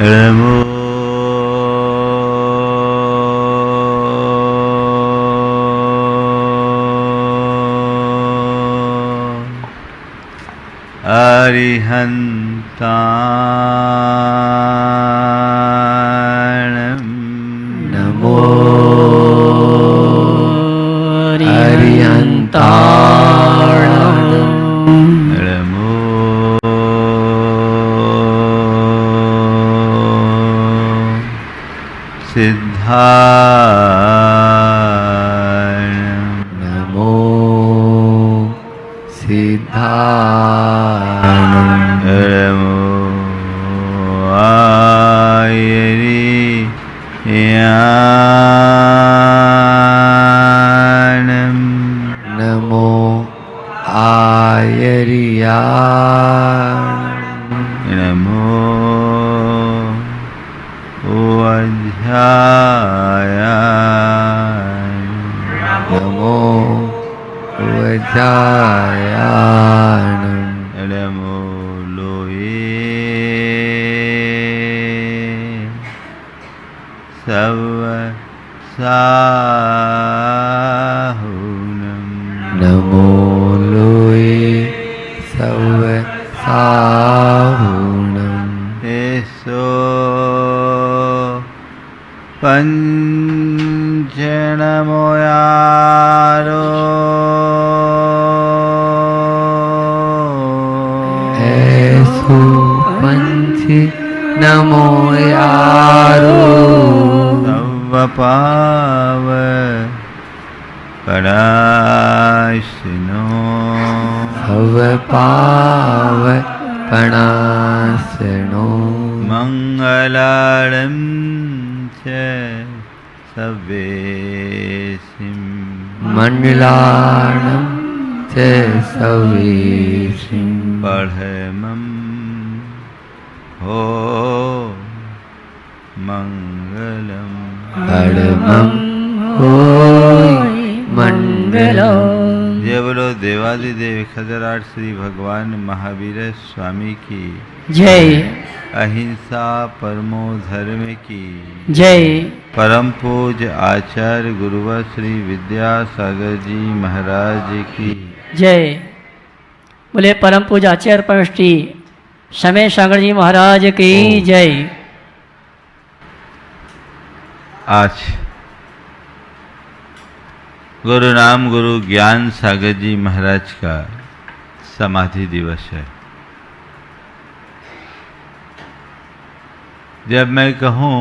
नमो अरिहन्ताणं नमो अरिहन्ताणं नमो सिद्धाणं नमो सिद्धाणं नमो आयर्याणं नमो आयर्याणं नमो वज्रायाणं नमो वज्रायाणं नमो लोये सवसाहुनं नमो लोये सवसाहुनं एषो पञ्चनमोयारो ऐसो पंच नमो यारो सवपाव पराशिनो भव पाव पणासनो मङ्गलाळं च सवेशिं मंगलाणं च सवेशिं पढमं हो मङ्गलम् परमं होय मंगलम्। जय बोलो देवादिदेव खजराट श्री भगवान महावीर स्वामी की जय। अहिंसा परमो धर्म की जय। परम पूज्य आचार्य गुरुवर श्री विद्यासागर जी महाराज की जय। बोले परम पूज्य आचार्य परम श्री समय सागर जी महाराज की जय। आज गुरु नाम गुरु ज्ञान सागर जी महाराज का समाधि दिवस है। जब मैं कहूँ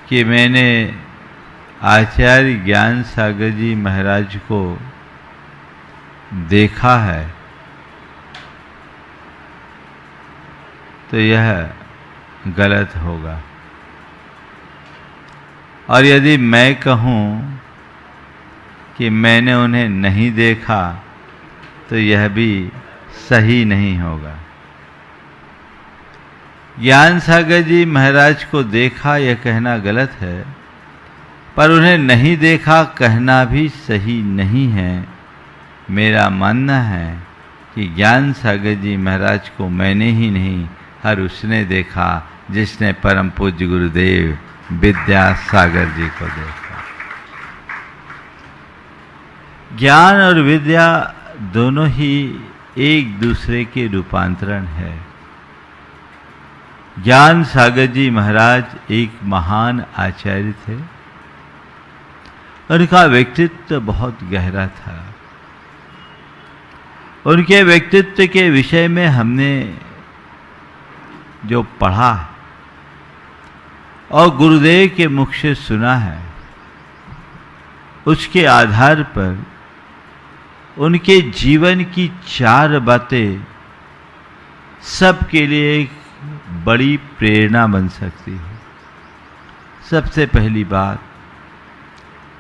कि मैंने आचार्य ज्ञान सागर जी महाराज को देखा है तो यह गलत होगा, और यदि मैं कहूँ कि मैंने उन्हें नहीं देखा तो यह भी सही नहीं होगा। ज्ञान सागर जी महाराज को देखा यह कहना गलत है, पर उन्हें नहीं देखा कहना भी सही नहीं है। मेरा मानना है कि ज्ञान सागर जी महाराज को मैंने ही नहीं हर उसने देखा जिसने परम पूज्य गुरुदेव विद्यासागर जी को देखा। ज्ञान और विद्या दोनों ही एक दूसरे के रूपांतरण है। ज्ञान सागर जी महाराज एक महान आचार्य थे। उनका व्यक्तित्व बहुत गहरा था। उनके व्यक्तित्व के विषय में हमने जो पढ़ा और गुरुदेव के मुख से सुना है, उसके आधार पर उनके जीवन की 4 बातें सबके लिए एक बड़ी प्रेरणा बन सकती है। सबसे पहली बात,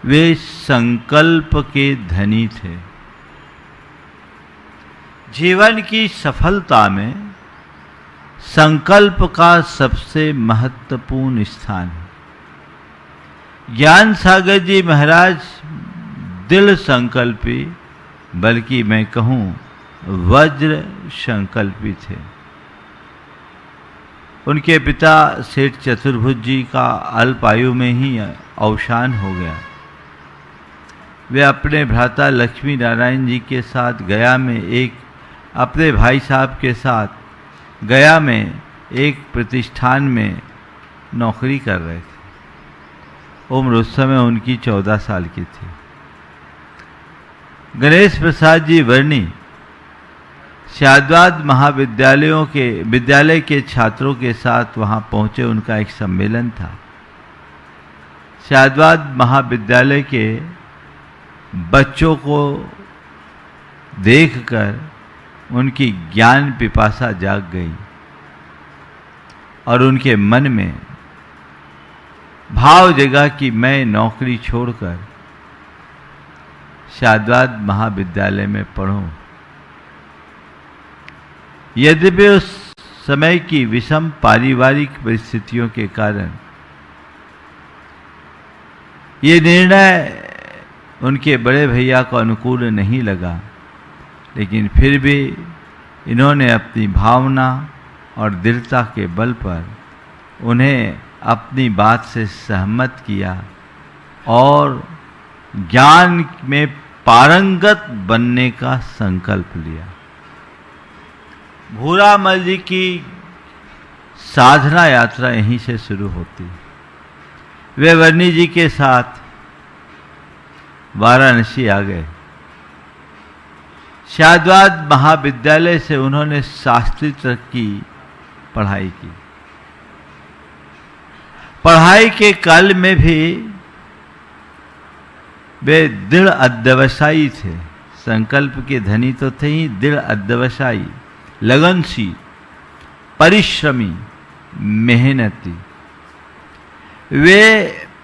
वे संकल्प के धनी थे। जीवन की सफलता में संकल्प का सबसे महत्वपूर्ण स्थान है। ज्ञान सागर जी महाराज दृढ़ संकल्पी, बल्कि मैं कहूँ वज्र संकल्पी थे। उनके पिता सेठ चतुर्भुज जी का अल्प आयु में ही अवसान हो गया। वे अपने भ्राता लक्ष्मी नारायण जी के साथ गया में अपने भाई साहब के साथ गया में एक प्रतिष्ठान में नौकरी कर रहे थे। उम्र उस समय उनकी 14 साल की थी। गणेश प्रसाद जी वर्णी शाद्वाद विद्यालय के छात्रों के साथ वहां पहुंचे। उनका एक सम्मेलन था। शाद्वाद महाविद्यालय के बच्चों को देखकर उनकी ज्ञान पिपासा जाग गई और उनके मन में भाव जगा कि मैं नौकरी छोड़कर शाद्वाद महाविद्यालय में पढ़ूं। यद्यपि उस समय की विषम पारिवारिक परिस्थितियों के कारण ये निर्णय उनके बड़े भैया को अनुकूल नहीं लगा, लेकिन फिर भी इन्होंने अपनी भावना और दृढ़ता के बल पर उन्हें अपनी बात से सहमत किया और ज्ञान में पारंगत बनने का संकल्प लिया। भूरामल जी की साधना यात्रा यहीं से शुरू होती। वे वर्णी जी के साथ वाराणसी आ गए। शाद्वाद महाविद्यालय से उन्होंने शास्त्री तक की पढ़ाई की। पढ़ाई के काल में भी वे दृढ़ अध्यवसायी थे। संकल्प के धनी तो थे ही, दृढ़ अध्यवसायी, लगनशील, परिश्रमी, मेहनती। वे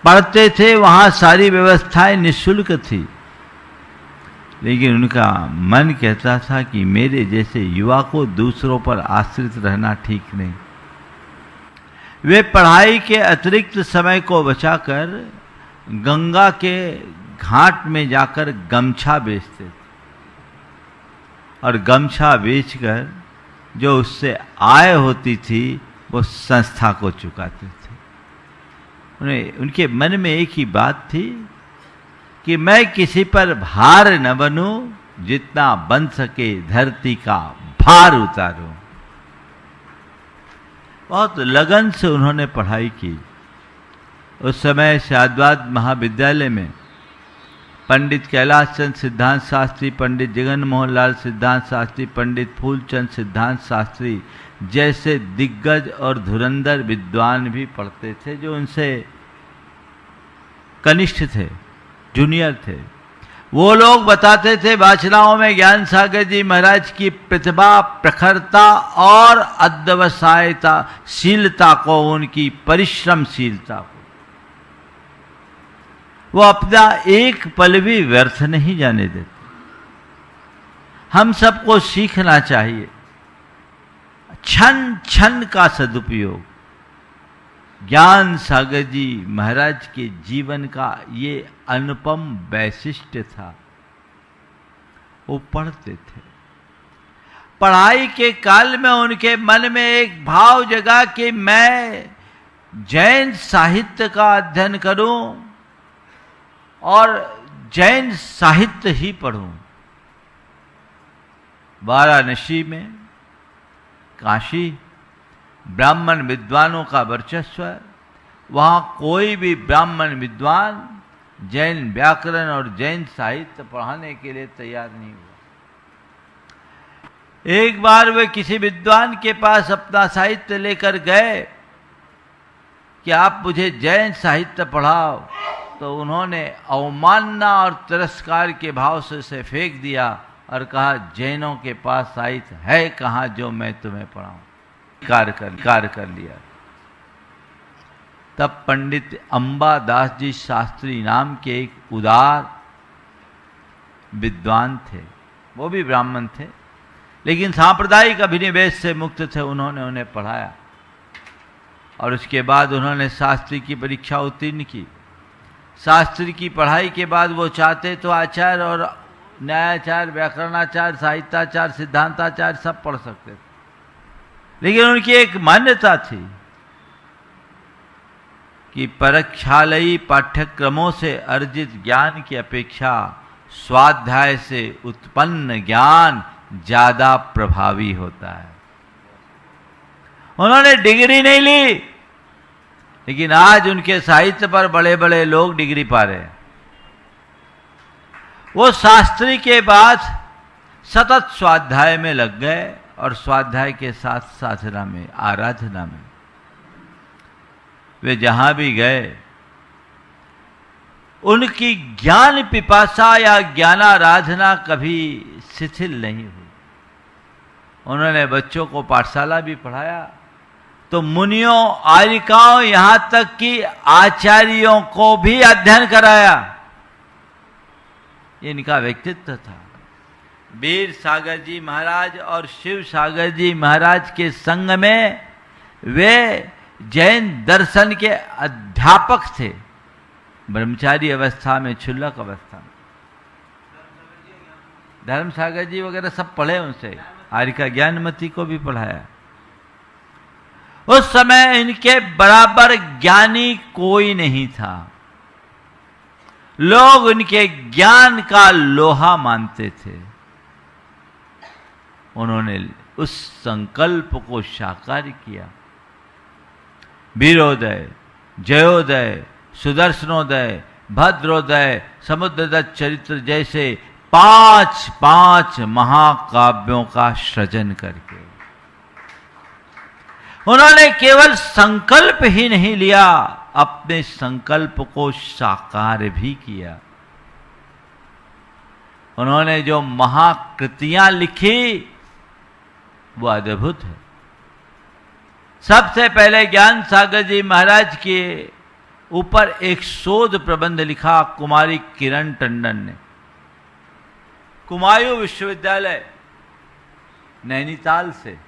पढ़ते थे, वहां सारी व्यवस्थाएं निःशुल्क थी, लेकिन उनका मन कहता था कि मेरे जैसे युवा को दूसरों पर आश्रित रहना ठीक नहीं। वे पढ़ाई के अतिरिक्त समय को बचाकर गंगा के घाट में जाकर गमछा बेचते थे और गमछा बेचकर जो उससे आय होती थी वो संस्था को चुकाते थे। उनके मन में एक ही बात थी कि मैं किसी पर भार न बनूं, जितना बन सके धरती का भार उतारूं। बहुत लगन से उन्होंने पढ़ाई की। उस समय शाद्वाद महाविद्यालय में पंडित कैलाश चंद सिद्धांत शास्त्री, पंडित जगन मोहन लाल सिद्धांत शास्त्री, पंडित फूलचंद सिद्धांत शास्त्री जैसे दिग्गज और धुरंधर विद्वान भी पढ़ते थे, जो उनसे कनिष्ठ थे, जूनियर थे। वो लोग बताते थे वाचनाओं में ज्ञान सागर जी महाराज की प्रतिभा, प्रखरता और अध्यवसायता शीलता को, उनकी परिश्रमशीलता को। वो अपना एक पल भी व्यर्थ नहीं जाने देते। हम सबको सीखना चाहिए क्षण क्षण का सदुपयोग। ज्ञान सागर जी महाराज के जीवन का ये अनुपम वैशिष्ट्य था। वो पढ़ते थे। पढ़ाई के काल में उनके मन में एक भाव जगा कि मैं जैन साहित्य का अध्ययन करूं और जैन साहित्य ही पढ़ूं। वाराणसी में, काशी, ब्राह्मण विद्वानों का वर्चस्व। वहां कोई भी ब्राह्मण विद्वान जैन व्याकरण और जैन साहित्य पढ़ाने के लिए तैयार नहीं हुआ। एक बार वे किसी विद्वान के पास अपना साहित्य लेकर गए कि आप मुझे जैन साहित्य पढ़ाओ, तो उन्होंने अवमानना और तिरस्कार के भाव से उसे फेंक दिया और कहा, जैनों के पास साहित्य है कहाँ जो मैं तुम्हें पढ़ाऊं। कार्य कर लिया। तब पंडित अंबादास जी शास्त्री नाम के एक उदार विद्वान थे, वो भी ब्राह्मण थे लेकिन सांप्रदायिक अभिनिवेश से मुक्त थे। उन्होंने उन्हें पढ़ाया और उसके बाद उन्होंने शास्त्री की परीक्षा उत्तीर्ण की। शास्त्री की पढ़ाई के बाद वो चाहते तो आचार्य और न्यायाचार्य, व्याकरणाचार्य, साहित्याचार्य, सिद्धांताचार्य सब पढ़ सकते थे, लेकिन उनकी एक मान्यता थी कि परीक्षालयी पाठ्यक्रमों से अर्जित ज्ञान की अपेक्षा स्वाध्याय से उत्पन्न ज्ञान ज्यादा प्रभावी होता है। उन्होंने डिग्री नहीं ली, लेकिन आज उनके साहित्य पर बड़े बड़े लोग डिग्री पा रहे हैं। वो शास्त्री के बाद सतत स्वाध्याय में लग गए और स्वाध्याय के साथ साधना में, आराधना में वे जहां भी गए उनकी ज्ञान पिपासा या ज्ञानाराधना कभी शिथिल नहीं हुई। उन्होंने बच्चों को पाठशाला भी पढ़ाया, तो मुनियों, आर्यिकाओं, यहां तक कि आचार्यों को भी अध्ययन कराया। ये इनका व्यक्तित्व था। वीर सागर जी महाराज और शिव सागर जी महाराज के संग में वे जैन दर्शन के अध्यापक थे, ब्रह्मचारी अवस्था में, क्षुल्लक अवस्था में। धर्म सागर जी वगैरह सब पढ़े उनसे, आर्यिका ज्ञानमती को भी पढ़ाया। उस समय इनके बराबर ज्ञानी कोई नहीं था। लोग इनके ज्ञान का लोहा मानते थे। उन्होंने उस संकल्प को साकार किया। वीरोदय, जयोदय, सुदर्शनोदय, भद्रोदय, समुद्रदत्त चरित्र जैसे 5 महाकाव्यों का सृजन करके उन्होंने केवल संकल्प ही नहीं लिया, अपने संकल्प को साकार भी किया। उन्होंने जो महाकृतियां लिखी वो अद्भुत है। सबसे पहले ज्ञान सागर जी महाराज के ऊपर एक शोध प्रबंध लिखा कुमारी किरण टंडन ने। कुमायूं विश्वविद्यालय नैनीताल से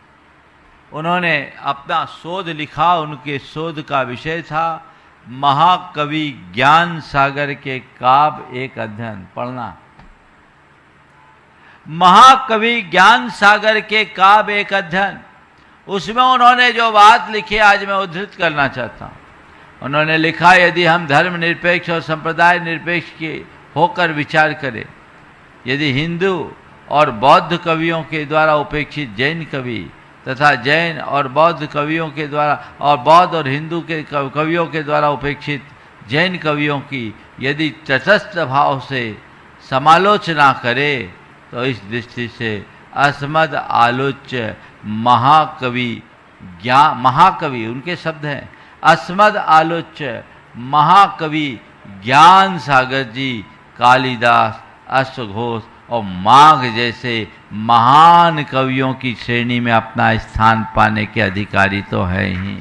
उन्होंने अपना शोध लिखा। उनके शोध का विषय था महाकवि ज्ञान सागर के काव्य एक अध्ययन। पढ़ना, महाकवि ज्ञान सागर के काव्य एक अध्ययन। उसमें उन्होंने जो बात लिखी आज मैं उद्धृत करना चाहता हूं। उन्होंने लिखा, यदि हम धर्म निरपेक्ष और संप्रदाय निरपेक्ष के होकर विचार करें, यदि हिंदू और बौद्ध कवियों के द्वारा उपेक्षित जैन कवि तथा जैन और बौद्ध कवियों के द्वारा और बौद्ध और हिंदू के कवियों के द्वारा उपेक्षित जैन कवियों की यदि तटस्थ भाव से समालोचना करे, तो इस दृष्टि से अस्मद आलोच्य महाकवि उनके शब्द हैं, अस्मद आलोच्य महाकवि ज्ञान सागर जी, कालिदास, अश्वघोष और माघ जैसे महान कवियों की श्रेणी में अपना स्थान पाने के अधिकारी तो है ही।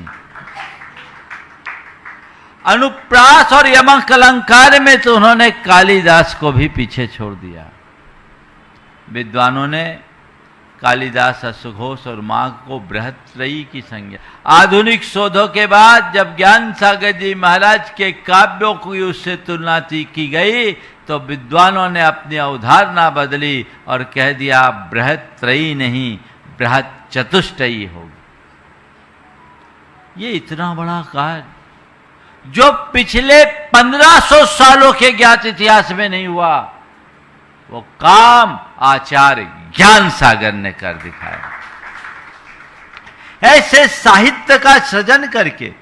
अनुप्रास और यमक अलंकार में तो उन्होंने कालिदास को भी पीछे छोड़ दिया। विद्वानों ने कालिदास, अश्वघोष और माघ को बृहत्त्रयी की संज्ञा। आधुनिक शोधों के बाद जब ज्ञान सागर जी महाराज के काव्यों की उससे तुलना की गई, तो विद्वानों ने अपनी अवधारणा बदली और कह दिया बृहत्त्रयी नहीं, बृहत चतुष्टयी होगी। ये इतना बड़ा कार्य जो पिछले 1500 सालों के ज्ञात इतिहास में नहीं हुआ, वो काम आचार्य ज्ञान सागर ने कर दिखाया। ऐसे साहित्य का सृजन करके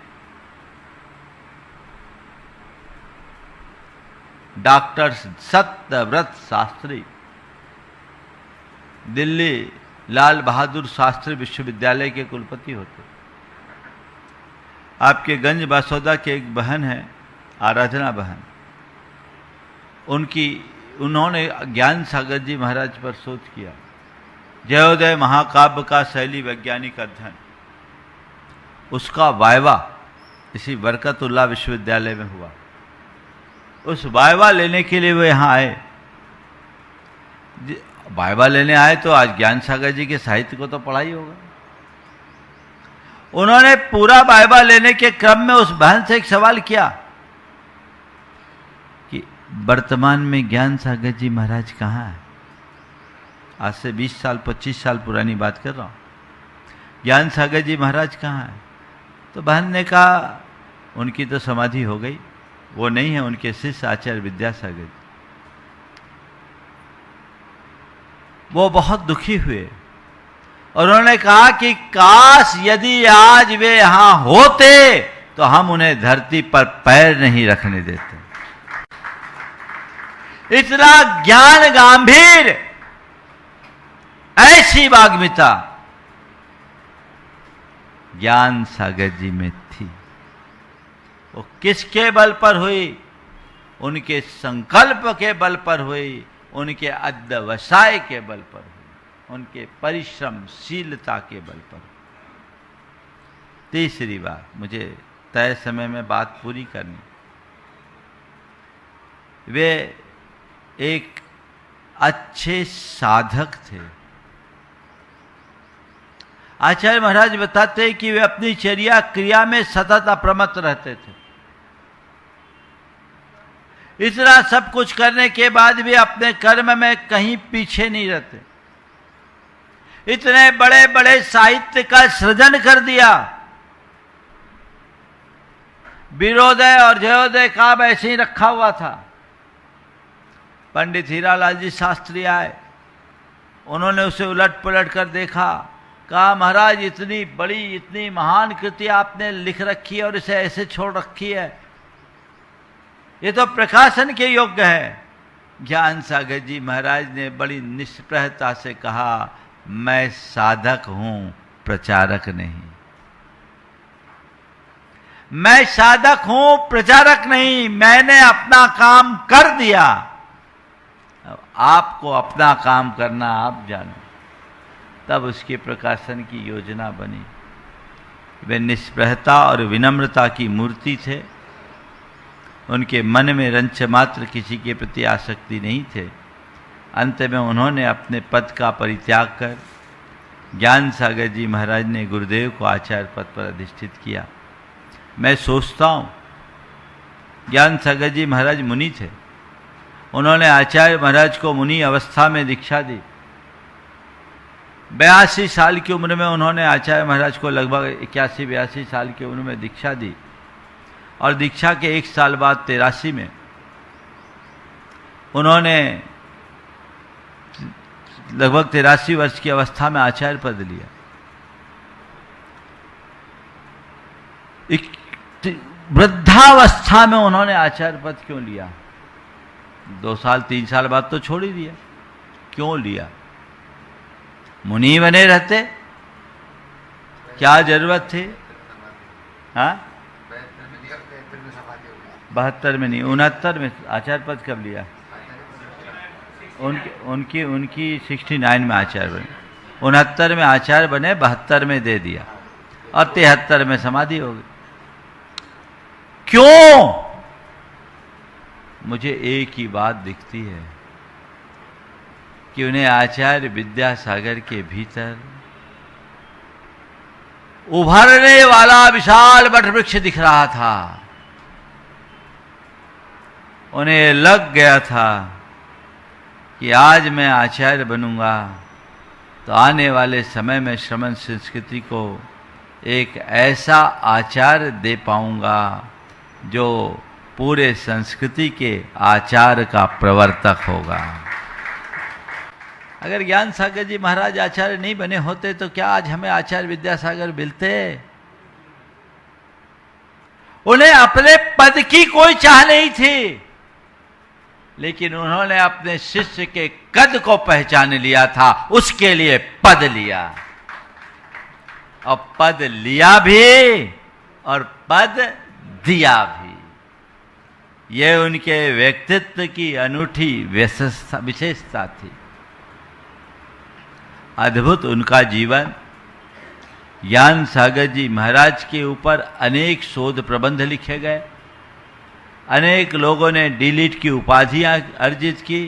डॉक्टर सत्यव्रत शास्त्री दिल्ली लाल बहादुर शास्त्री विश्वविद्यालय के कुलपति होते। आपके गंज बासौदा के एक बहन है, आराधना बहन, उन्होंने ज्ञान सागर जी महाराज पर शोध किया। जयोदय महाकाव्य का शैली वैज्ञानिक अध्ययन, उसका वायवा इसी बरकतुल्लाह विश्वविद्यालय में हुआ। उस वायवा लेने के लिए वो यहाँ आए। वायवा लेने आए तो आज ज्ञान सागर जी के साहित्य को तो पढ़ा ही होगा। उन्होंने पूरा वायवा लेने के क्रम में उस बहन से एक सवाल किया कि वर्तमान में ज्ञान सागर जी महाराज कहाँ है। आज से 20 साल 25 साल पुरानी बात कर रहा हूं। ज्ञान सागर जी महाराज कहाँ हैं? तो बहन ने कहा उनकी तो समाधि हो गई, वो नहीं है, उनके शिष्य आचार्य विद्यासागर जी। वो बहुत दुखी हुए और उन्होंने कहा कि काश यदि आज वे यहां होते तो हम उन्हें धरती पर पैर नहीं रखने देते। इतना ज्ञान गंभीर, ऐसी वाग्मिता ज्ञान सागर जी में थी। वो किसके बल पर हुई? उनके संकल्प के बल पर हुई, उनके अध्यवसाय के बल पर हुई, उनके परिश्रमशीलता के बल पर। तीसरी बात, मुझे तय समय में बात पूरी करनी। वे एक अच्छे साधक थे। आचार्य महाराज बताते हैं कि वे अपनी चर्या क्रिया में सतत अप्रमत्त रहते थे। इतना सब कुछ करने के बाद भी अपने कर्म में कहीं पीछे नहीं रहते। इतने बड़े बड़े साहित्य का सृजन कर दिया, विरोदय और जयोदय काव्य ऐसे ही रखा हुआ था। पंडित हीरालाल जी शास्त्री आए, उन्होंने उसे उलट पुलट कर देखा, कहा महाराज इतनी बड़ी इतनी महान कृति आपने लिख रखी है और इसे ऐसे छोड़ रखी है, ये तो प्रकाशन के योग्य है। ज्ञान सागर जी महाराज ने बड़ी निष्प्रहता से कहा, मैं साधक हूं, प्रचारक नहीं। मैं साधक हूं, प्रचारक नहीं। मैंने अपना काम कर दिया, अब आपको अपना काम करना आप जानो। तब उसके प्रकाशन की योजना बनी। वे निष्प्रहता और विनम्रता की मूर्ति थे। उनके मन में रंच मात्र किसी के प्रति आसक्ति नहीं थे। अंत में उन्होंने अपने पद का परित्याग कर ज्ञान सागर जी महाराज ने गुरुदेव को आचार्य पद पर अधिष्ठित किया। मैं सोचता हूँ ज्ञान सागर जी महाराज मुनि थे। उन्होंने आचार्य महाराज को मुनि अवस्था में दीक्षा दी। 82 साल की उम्र में उन्होंने आचार्य महाराज को लगभग 81-82 साल की उम्र में दीक्षा दी और दीक्षा के 1 साल बाद 83 में उन्होंने लगभग 83 वर्ष की अवस्था में आचार्य पद लिया। वृद्धावस्था में उन्होंने आचार्य पद क्यों लिया? 2 साल 3 साल बाद तो छोड़ ही दिया। क्यों लिया? मुनि बने रहते, क्या जरूरत थी? हाँ, 72 में नहीं, 69 में आचार्य पद कब लिया? उनकी 69 में आचार्य बने, 69 में आचार्य बने, 72 में दे दिया और 73 में समाधि हो गई। क्यों? मुझे एक ही बात दिखती है कि उन्हें आचार्य विद्यासागर के भीतर उभरने वाला विशाल वटवृक्ष दिख रहा था। उन्हें लग गया था कि आज मैं आचार्य बनूंगा तो आने वाले समय में श्रमण संस्कृति को एक ऐसा आचार्य दे पाऊंगा जो पूरे संस्कृति के आचार का प्रवर्तक होगा। अगर ज्ञान सागर जी महाराज आचार्य नहीं बने होते तो क्या आज हमें आचार्य विद्यासागर मिलते? उन्हें अपने पद की कोई चाह नहीं थी, लेकिन उन्होंने अपने शिष्य के कद को पहचान लिया था, उसके लिए पद लिया। और पद लिया भी और पद दिया भी। यह उनके व्यक्तित्व की अनूठी विशेषता थी। अद्भुत उनका जीवन। ज्ञान सागर जी महाराज के ऊपर अनेक शोध प्रबंध लिखे गए। अनेक लोगों ने डीलिट की उपाधियां अर्जित की।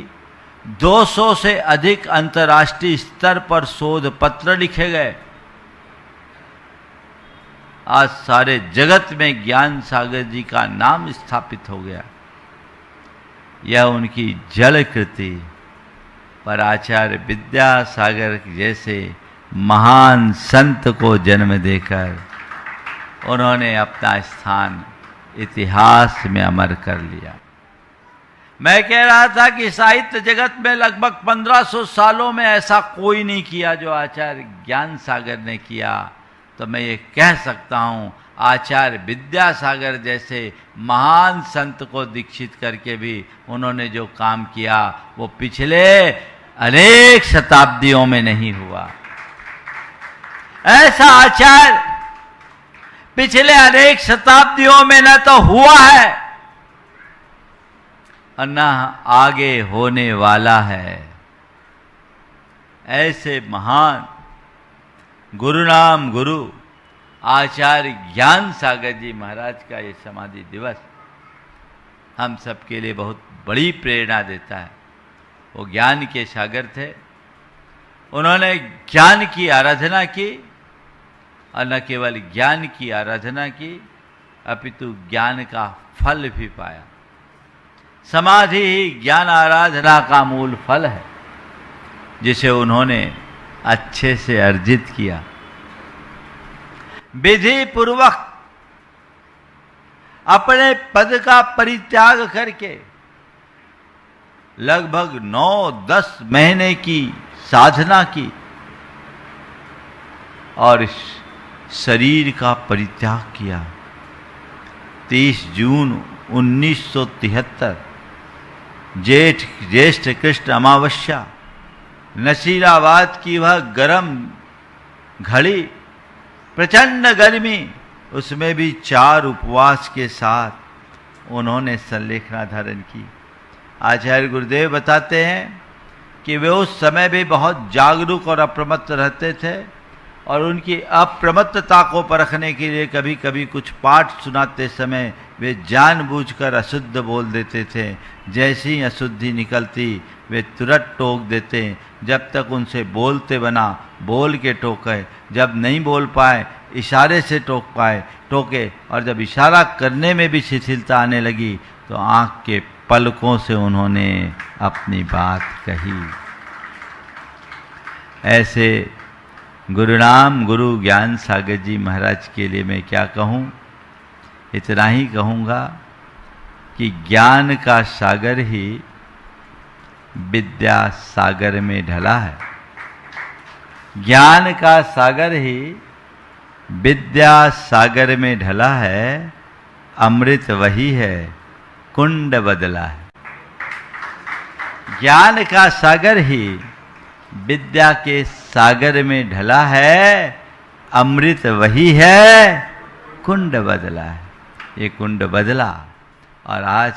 200 से अधिक अंतर्राष्ट्रीय स्तर पर शोध पत्र लिखे गए। आज सारे जगत में ज्ञान सागर जी का नाम स्थापित हो गया। यह उनकी जल कृति पर आचार्य विद्यासागर जैसे महान संत को जन्म देकर उन्होंने अपना स्थान इतिहास में अमर कर लिया। मैं कह रहा था कि साहित्य जगत में लगभग 1500 सालों में ऐसा कोई नहीं किया जो आचार्य ज्ञान सागर ने किया। तो मैं ये कह सकता हूँ आचार्य विद्यासागर जैसे महान संत को दीक्षित करके भी उन्होंने जो काम किया वो पिछले अनेक शताब्दियों में नहीं हुआ। ऐसा आचार्य पिछले अनेक शताब्दियों में न तो हुआ है और न आगे होने वाला है। ऐसे महान गुरुनाम गुरु आचार्य ज्ञान सागर जी महाराज का ये समाधि दिवस हम सबके लिए बहुत बड़ी प्रेरणा देता है। वो ज्ञान के सागर थे, उन्होंने ज्ञान की आराधना की और न केवल ज्ञान की आराधना की अपितु ज्ञान का फल भी पाया। समाधि ही ज्ञान आराधना का मूल फल है जिसे उन्होंने अच्छे से अर्जित किया। विधि पूर्वक अपने पद का परित्याग करके लगभग 9-10 महीने की साधना की और शरीर का परित्याग किया। 30 जून 1973 ज्येष्ठ कृष्ण अमावस्या नसीराबाद की वह गर्म घड़ी, प्रचंड गर्मी, उसमें भी 4 उपवास के साथ उन्होंने संलेखना धारण की। आचार्य गुरुदेव बताते हैं कि वे उस समय भी बहुत जागरूक और अप्रमत्त रहते थे और उनकी अप्रमत्तता को परखने के लिए कभी कभी कुछ पाठ सुनाते समय वे जानबूझकर अशुद्ध बोल देते थे। जैसी अशुद्धि निकलती वे तुरंत टोक देते। जब तक उनसे बोलते बना बोल के टोके, जब नहीं बोल पाए इशारे से टोके और जब इशारा करने में भी शिथिलता आने लगी तो आंख के पलकों से उन्होंने अपनी बात कही। ऐसे गुरुनाम गुरु ज्ञान सागर जी महाराज के लिए मैं क्या कहूँ, इतना ही कहूँगा कि ज्ञान का सागर ही विद्या सागर में ढला है। ज्ञान का सागर ही विद्या सागर में ढला है। अमृत वही है, कुंड बदला है। ज्ञान का सागर ही विद्या के सागर में ढला है। अमृत वही है, कुंड बदला है। ये कुंड बदला और आज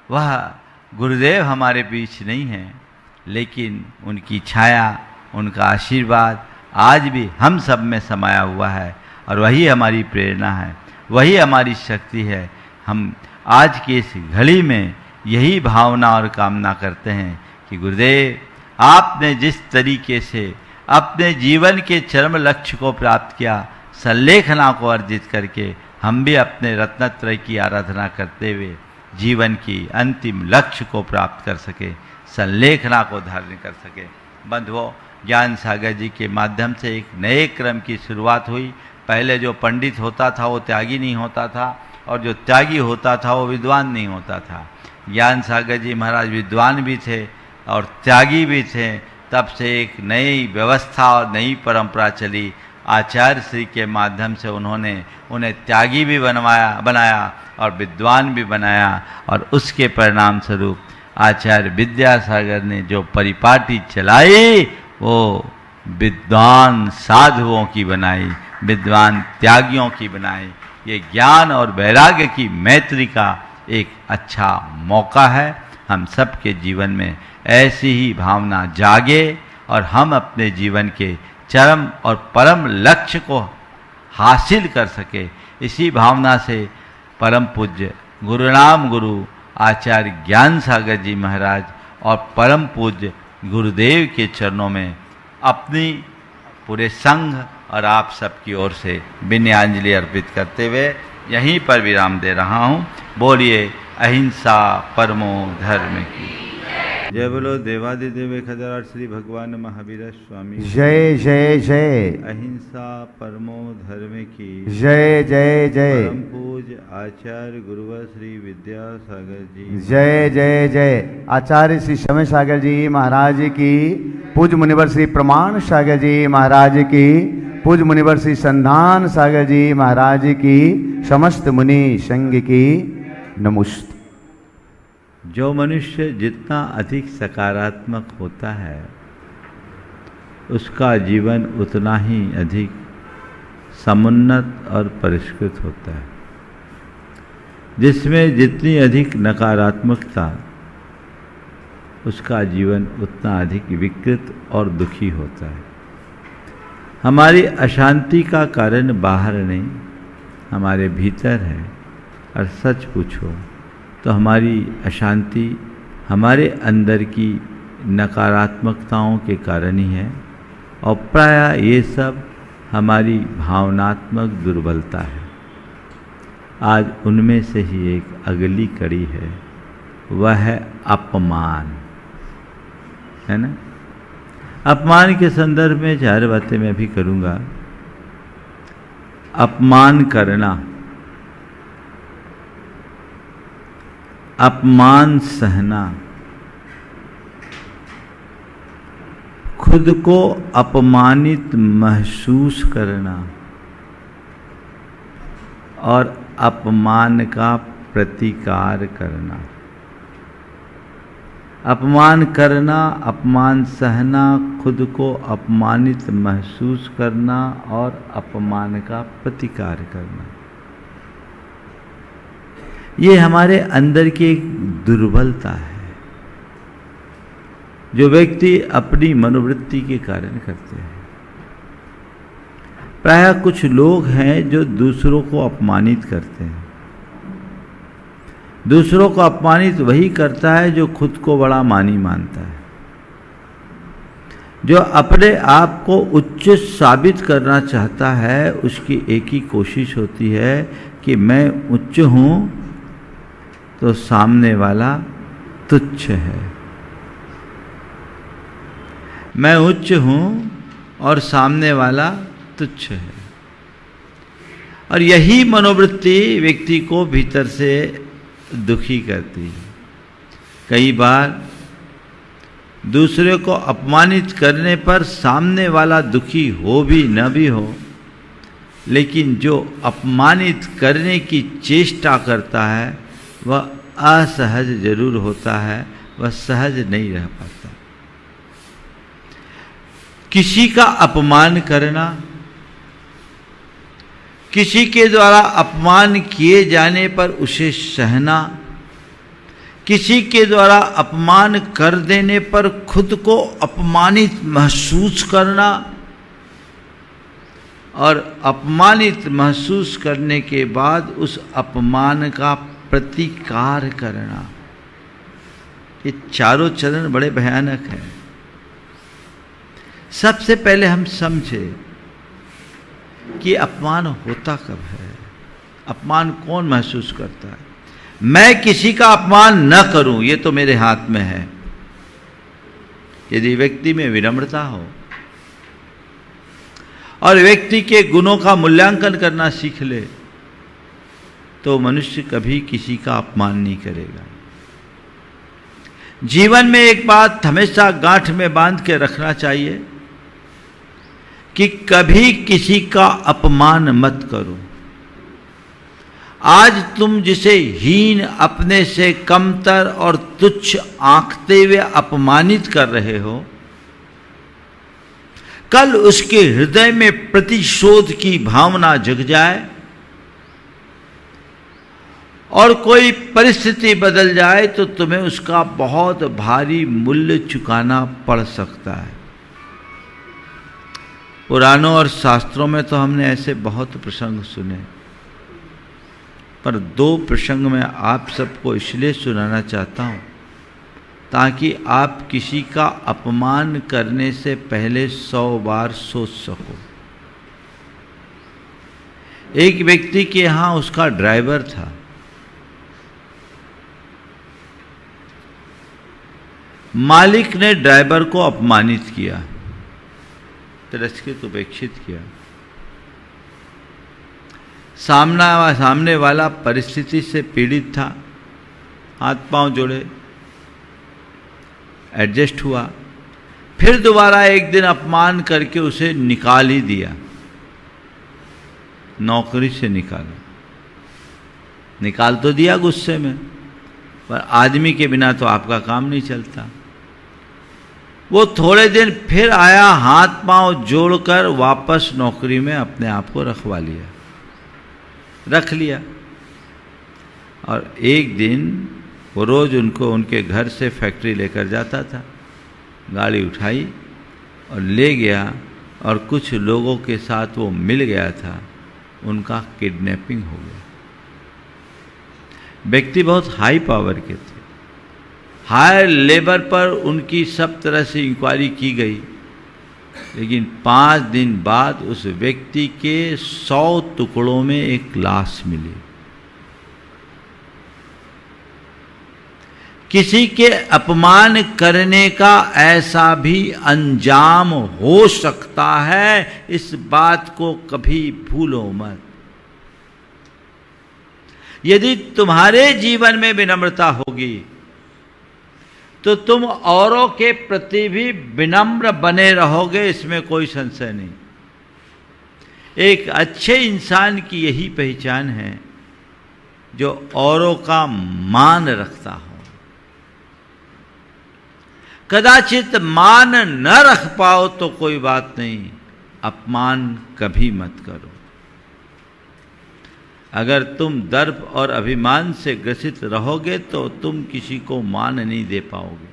वह गुरुदेव हमारे बीच नहीं है, लेकिन उनकी छाया, उनका आशीर्वाद आज भी हम सब में समाया हुआ है और वही हमारी प्रेरणा है, वही हमारी शक्ति है। हम आज की इस घड़ी में यही भावना और कामना करते हैं कि गुरुदेव आपने जिस तरीके से अपने जीवन के चरम लक्ष्य को प्राप्त किया, संलेखना को अर्जित करके हम भी अपने रत्नत्रय की आराधना करते हुए जीवन की अंतिम लक्ष्य को प्राप्त कर सके, संलेखना को धारण कर सके। बंधुओं, ज्ञान सागर जी के माध्यम से एक नए क्रम की शुरुआत हुई। पहले जो पंडित होता था वो त्यागी नहीं होता था और जो त्यागी होता था वो विद्वान नहीं होता था। ज्ञान सागर जी महाराज विद्वान भी थे और त्यागी भी थे। तब से एक नई व्यवस्था और नई परंपरा चली। आचार्य श्री के माध्यम से उन्होंने उन्हें त्यागी भी बनाया और विद्वान भी बनाया और उसके परिणाम स्वरूप आचार्य विद्यासागर ने जो परिपाटी चलाई वो विद्वान साधुओं की बनाई, विद्वान त्यागियों की बनाई। ये ज्ञान और वैराग्य की मैत्री का एक अच्छा मौका है। हम सबके जीवन में ऐसी ही भावना जागे और हम अपने जीवन के चरम और परम लक्ष्य को हासिल कर सके। इसी भावना से परम पूज्य गुरुनाम गुरु आचार्य ज्ञान सागर जी महाराज और परम पूज्य गुरुदेव के चरणों में अपनी पूरे संघ और आप सबकी ओर से विनयाञ्जलि अर्पित करते हुए यहीं पर विराम दे रहा हूँ। बोलिए अहिंसा परमो धर्म की। जय बोलो देवादिदेव 1008 श्री भगवान महावीर स्वामी। जय जय जय। अहिंसा परमो धर्म की। जय जय जय। परम पूज आचार्य गुरुवर श्री विद्यासागर जी। जय जय जय। आचार्य श्री समय सागर जी महाराज की, पूज मुनिवर श्री प्रमाण सागर जी महाराज की, पूज मुनिवर श्री संधान सागर जी महाराज की, समस्त मुनि संघ की नमस्ते। जो मनुष्य जितना अधिक सकारात्मक होता है उसका जीवन उतना ही अधिक समुन्नत और परिष्कृत होता है। जिसमें जितनी अधिक नकारात्मकता उसका जीवन उतना अधिक विकृत और दुखी होता है। हमारी अशांति का कारण बाहर नहीं, हमारे भीतर है। और सच पूछो तो हमारी अशांति हमारे अंदर की नकारात्मकताओं के कारण ही है, और प्रायः ये सब हमारी भावनात्मक दुर्बलता है। आज उनमें से ही एक अगली कड़ी है, वह है अपमान, है ना। अपमान के संदर्भ में 4 बातें मैं भी करूँगा। अपमान करना, अपमान सहना, खुद को अपमानित महसूस करना और अपमान का प्रतिकार करना। अपमान करना, अपमान सहना, खुद को अपमानित महसूस करना और अपमान का प्रतिकार करना, ये हमारे अंदर की एक दुर्बलता है जो व्यक्ति अपनी मनोवृत्ति के कारण करते हैं। प्रायः कुछ लोग हैं जो दूसरों को अपमानित करते हैं। दूसरों को अपमानित वही करता है जो खुद को बड़ा मानी मानता है, जो अपने आप को उच्च साबित करना चाहता है। उसकी एक ही कोशिश होती है कि मैं उच्च हूँ तो सामने वाला तुच्छ है, मैं उच्च हूँ और सामने वाला तुच्छ है। और यही मनोवृत्ति व्यक्ति को भीतर से दुखी करती है। कई बार दूसरे को अपमानित करने पर सामने वाला दुखी हो भी न भी हो, लेकिन जो अपमानित करने की चेष्टा करता है वह असहज जरूर होता है, वह सहज नहीं रह पाता। किसी का अपमान करना, किसी के द्वारा अपमान किए जाने पर उसे सहना, किसी के द्वारा अपमान कर देने पर खुद को अपमानित महसूस करना और अपमानित महसूस करने के बाद उस अपमान का प्रतिकार करना, ये चारों चरण बड़े भयानक हैं। सबसे पहले हम समझे कि अपमान होता कब है, अपमान कौन महसूस करता है। मैं किसी का अपमान न करूं ये तो मेरे हाथ में है। यदि व्यक्ति में विनम्रता हो और व्यक्ति के गुणों का मूल्यांकन करना सीख ले तो मनुष्य कभी किसी का अपमान नहीं करेगा। जीवन में एक बात हमेशा गांठ में बांध के रखना चाहिए कि कभी किसी का अपमान मत करो। आज तुम जिसे हीन, अपने से कमतर और तुच्छ आंकते हुए अपमानित कर रहे हो, कल उसके हृदय में प्रतिशोध की भावना जग जाए और कोई परिस्थिति बदल जाए तो तुम्हें उसका बहुत भारी मूल्य चुकाना पड़ सकता है। पुराणों और शास्त्रों में तो हमने ऐसे बहुत प्रसंग सुने, पर 2 प्रसंग मैं आप सबको इसलिए सुनाना चाहता हूँ ताकि आप किसी का अपमान करने से पहले 100 बार सोच सको। एक व्यक्ति के यहाँ उसका ड्राइवर था। मालिक ने ड्राइवर को अपमानित किया, तिरस्कृत उपेक्षित किया। सामने वाला परिस्थिति से पीड़ित था, हाथ पांव जोड़े, एडजस्ट हुआ। फिर दोबारा एक दिन अपमान करके उसे निकाल ही दिया, नौकरी से निकाल तो दिया गुस्से में, पर आदमी के बिना तो आपका काम नहीं चलता। वो थोड़े दिन फिर आया, हाथ पांव जोड़कर वापस नौकरी में अपने आप को रख लिया। और एक दिन वो रोज उनको उनके घर से फैक्ट्री लेकर जाता था, गाड़ी उठाई और ले गया, और कुछ लोगों के साथ वो मिल गया था, उनका किडनैपिंग हो गया। व्यक्ति बहुत हाई पावर के थे, हायर लेवल पर उनकी सब तरह से इंक्वायरी की गई, लेकिन 5 दिन बाद उस व्यक्ति के 100 टुकड़ों में एक लाश मिली। किसी के अपमान करने का ऐसा भी अंजाम हो सकता है, इस बात को कभी भूलो मत। यदि तुम्हारे जीवन में विनम्रता होगी तो तुम औरों के प्रति भी विनम्र बने रहोगे, इसमें कोई संशय नहीं। एक अच्छे इंसान की यही पहचान है जो औरों का मान रखता हो। कदाचित मान न रख पाओ तो कोई बात नहीं, अपमान कभी मत करो। अगर तुम दर्प और अभिमान से ग्रसित रहोगे तो तुम किसी को मान नहीं दे पाओगे,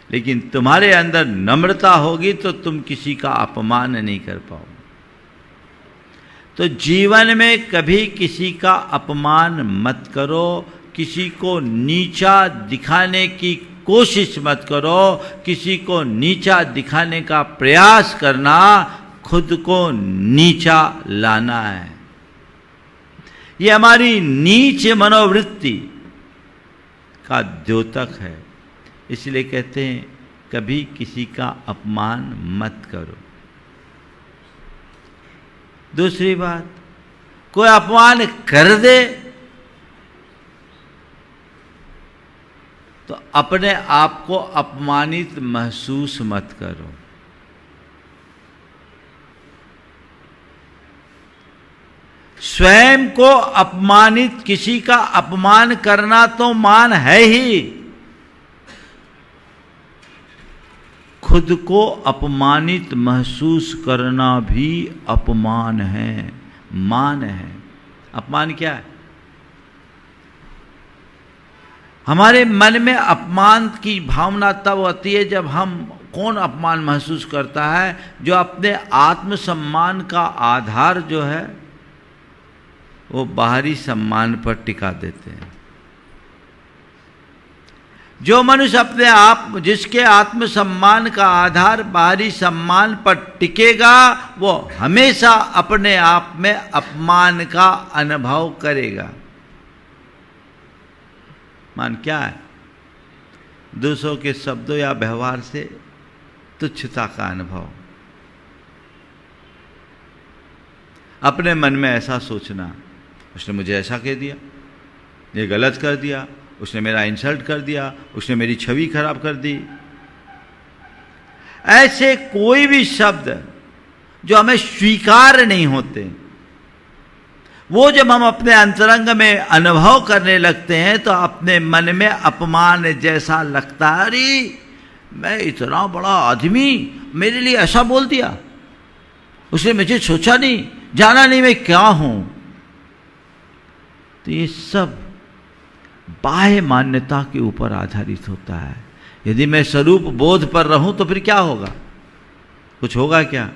लेकिन तुम्हारे अंदर नम्रता होगी तो तुम किसी का अपमान नहीं कर पाओगे। तो जीवन में कभी किसी का अपमान मत करो, किसी को नीचा दिखाने की कोशिश मत करो, किसी को नीचा दिखाने का प्रयास करना खुद को नीचा लाना है। ये हमारी नीच मनोवृत्ति का द्योतक है, इसलिए कहते हैं कभी किसी का अपमान मत करो। दूसरी बात, कोई अपमान कर दे तो अपने आप को अपमानित महसूस मत करो। स्वयं को अपमानित, किसी का अपमान करना तो मान है ही, खुद को अपमानित महसूस करना भी अपमान है, मान है। अपमान क्या है? हमारे मन में अपमान की भावना तब आती है जब हम, कौन अपमान महसूस करता है? जो अपने आत्मसम्मान का आधार जो है वो बाहरी सम्मान पर टिका देते हैं। जो मनुष्य अपने आप, जिसके आत्मसम्मान का आधार बाहरी सम्मान पर टिकेगा, वो हमेशा अपने आप में अपमान का अनुभव करेगा। मान क्या है? दूसरों के शब्दों या व्यवहार से तुच्छता का अनुभव, अपने मन में ऐसा सोचना, उसने मुझे ऐसा कह दिया, ये गलत कर दिया, उसने मेरा इंसल्ट कर दिया, उसने मेरी छवि खराब कर दी। ऐसे कोई भी शब्द जो हमें स्वीकार नहीं होते, वो जब हम अपने अंतरंग में अनुभव करने लगते हैं तो अपने मन में अपमान जैसा लगता है। अरे मैं इतना बड़ा आदमी, मेरे लिए ऐसा बोल दिया, उसने मुझे सोचा नहीं, जाना नहीं मैं क्या हूं। तो ये सब बाह्य मान्यता के ऊपर आधारित होता है। यदि मैं स्वरूप बोध पर रहूं तो फिर क्या होगा? कुछ होगा क्या?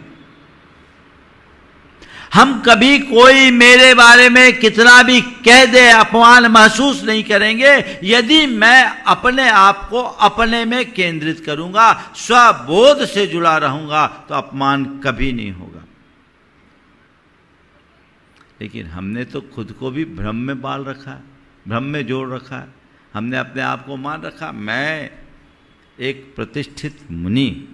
हम कभी कोई मेरे बारे में कितना भी कह दे अपमान महसूस नहीं करेंगे यदि मैं अपने आप को अपने में केंद्रित करूंगा, स्वबोध से जुड़ा रहूंगा तो अपमान कभी नहीं होगा। लेकिन हमने तो खुद को भी भ्रम में बाल रखा है, भ्रम में जोड़ रखा है। हमने अपने आप को मान रखा, मैं एक प्रतिष्ठित मुनि,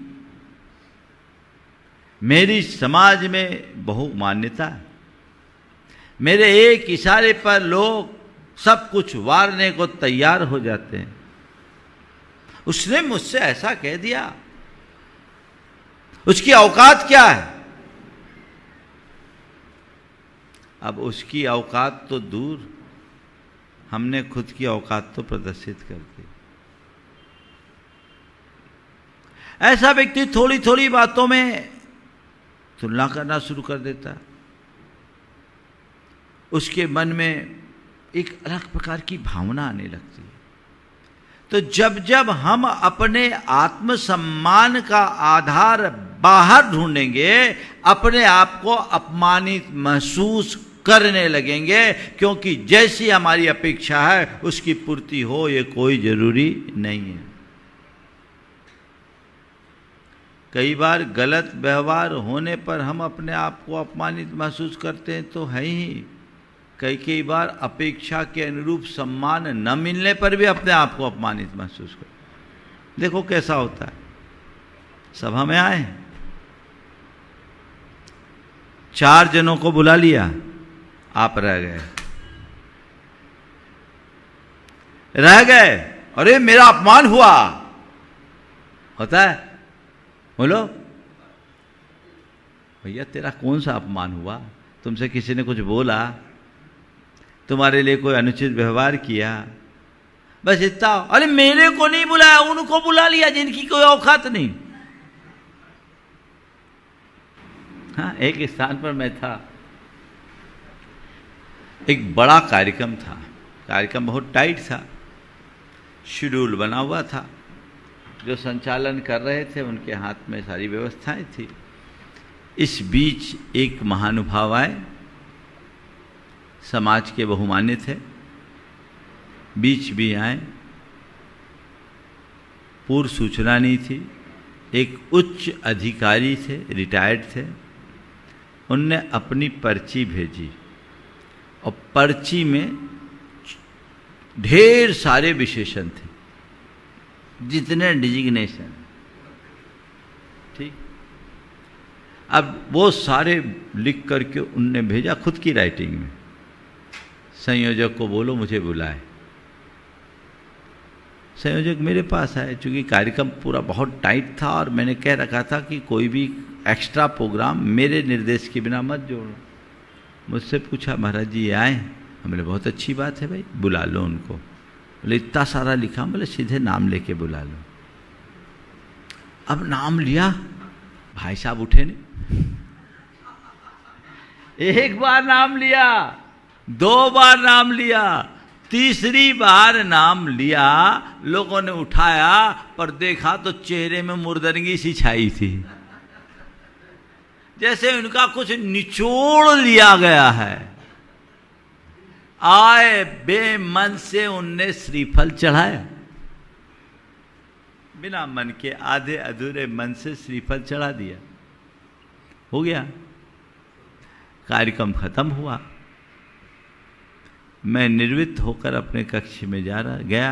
मेरी समाज में बहु मान्यता है, मेरे एक इशारे पर लोग सब कुछ वारने को तैयार हो जाते हैं। उसने मुझसे ऐसा कह दिया, उसकी औकात क्या है? अब उसकी औकात तो दूर, हमने खुद की औकात तो प्रदर्शित कर दी। ऐसा व्यक्ति थोड़ी थोड़ी बातों में तुलना करना शुरू कर देता है। उसके मन में एक अलग प्रकार की भावना आने लगती है। तो जब जब हम अपने आत्मसम्मान का आधार बाहर ढूंढेंगे, अपने आप को अपमानित महसूस करने लगेंगे, क्योंकि जैसी हमारी अपेक्षा है उसकी पूर्ति हो ये कोई जरूरी नहीं है। कई बार गलत व्यवहार होने पर हम अपने आप को अपमानित महसूस करते हैं तो है ही, कई बार अपेक्षा के अनुरूप सम्मान न मिलने पर भी अपने आप को अपमानित महसूस करते। देखो कैसा होता है। सभा में आए, 4 जनों को बुला लिया, आप रह गए, अरे मेरा अपमान हुआ। होता है? बोलो भैया तेरा कौन सा अपमान हुआ? तुमसे किसी ने कुछ बोला, तुम्हारे लिए कोई अनुचित व्यवहार किया, बस इतना। अरे मेरे को नहीं बुलाया, उनको बुला लिया जिनकी कोई औकात नहीं। हाँ, एक स्थान पर मैं था, एक बड़ा कार्यक्रम था, कार्यक्रम बहुत टाइट था, शेड्यूल बना हुआ था, जो संचालन कर रहे थे उनके हाथ में सारी व्यवस्थाएं थी। इस बीच एक महानुभाव आए, समाज के बहुमान्य थे, बीच भी आए, पूर्व सूचना नहीं थी, एक उच्च अधिकारी थे, रिटायर्ड थे, उनने अपनी पर्ची भेजी और पर्ची में ढेर सारे विशेषण थे, जितने डिजिग्नेशन, ठीक। अब वो सारे लिख करके उनने भेजा खुद की राइटिंग में, संयोजक को बोलो मुझे बुलाए। संयोजक मेरे पास आए, चूंकि कार्यक्रम पूरा बहुत टाइट था और मैंने कह रखा था कि कोई भी एक्स्ट्रा प्रोग्राम मेरे निर्देश के बिना मत जोड़ो। मुझसे पूछा महाराज जी ये आए? हमने बहुत अच्छी बात है भाई, बुला लो उनको। बोले इतना सारा लिखा? बोले सीधे नाम लेके बुला लो। अब नाम लिया, भाई साहब उठे नहीं। एक बार नाम लिया, 2 बार नाम लिया, तीसरी बार नाम लिया, लोगों ने उठाया पर देखा तो चेहरे में मुर्दनगी सी छाई थी, जैसे उनका कुछ निचोड़ लिया गया है। आए बेमन से उनने श्रीफल चढ़ाया, बिना मन के आधे अधूरे मन से श्रीफल चढ़ा दिया, हो गया, कार्यक्रम खत्म हुआ। मैं निर्वित होकर अपने कक्ष में गया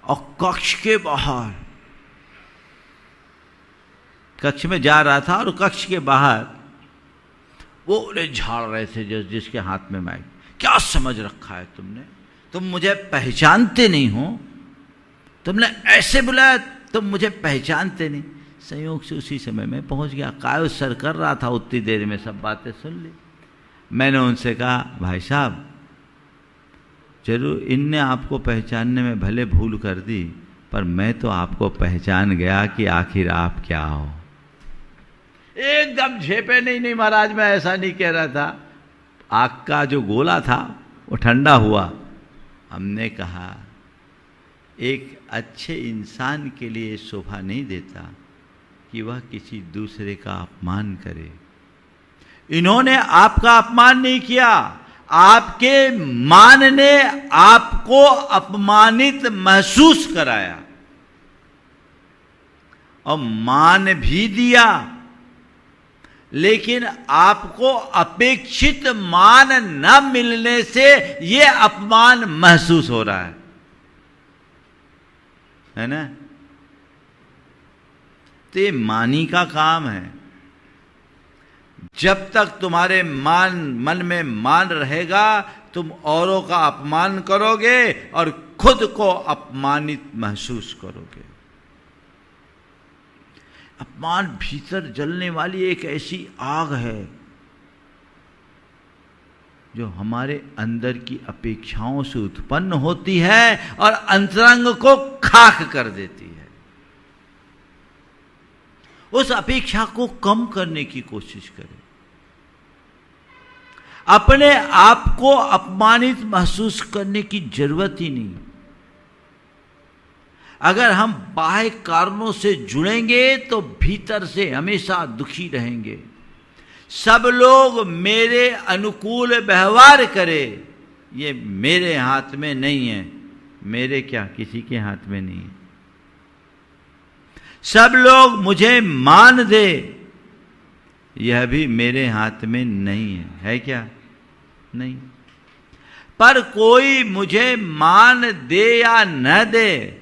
और कक्ष के बाहर, कक्ष में जा रहा था और कक्ष के बाहर वो उन्हें झाड़ रहे थे जिसके हाथ में माइक। क्या समझ रखा है तुमने? तुम मुझे पहचानते नहीं हो, तुमने ऐसे बुलाया, तुम मुझे पहचानते नहीं। संयोग से उसी समय में पहुंच गया, काय सर कर रहा था, उतनी देर में सब बातें सुन ली। मैंने उनसे कहा भाई साहब जरूर इनने आपको पहचानने में भले भूल कर दी, पर मैं तो आपको पहचान गया कि आखिर आप क्या हो। एकदम झेपे, नहीं महाराज मैं ऐसा नहीं कह रहा था। आग का जो गोला था वो ठंडा हुआ। हमने कहा एक अच्छे इंसान के लिए शोभा नहीं देता कि वह किसी दूसरे का अपमान करे। इन्होंने आपका अपमान नहीं किया, आपके मान ने आपको अपमानित महसूस कराया और मान भी दिया, लेकिन आपको अपेक्षित मान न मिलने से यह अपमान महसूस हो रहा है ना? तो ये मानी का काम है। जब तक तुम्हारे मन में मान रहेगा, तुम औरों का अपमान करोगे और खुद को अपमानित महसूस करोगे। अपमान भीतर जलने वाली एक ऐसी आग है जो हमारे अंदर की अपेक्षाओं से उत्पन्न होती है और अंतरंग को खाक कर देती है। उस अपेक्षा को कम करने की कोशिश करें। अपने आप को अपमानित महसूस करने की जरूरत ही नहीं। अगर हम बाह्य कारणों से जुड़ेंगे तो भीतर से हमेशा दुखी रहेंगे। सब लोग मेरे अनुकूल व्यवहार करें, ये मेरे हाथ में नहीं है। मेरे क्या, किसी के हाथ में नहीं है। सब लोग मुझे मान दे, यह भी मेरे हाथ में नहीं है। है क्या? नहीं। पर कोई मुझे मान दे या न दे,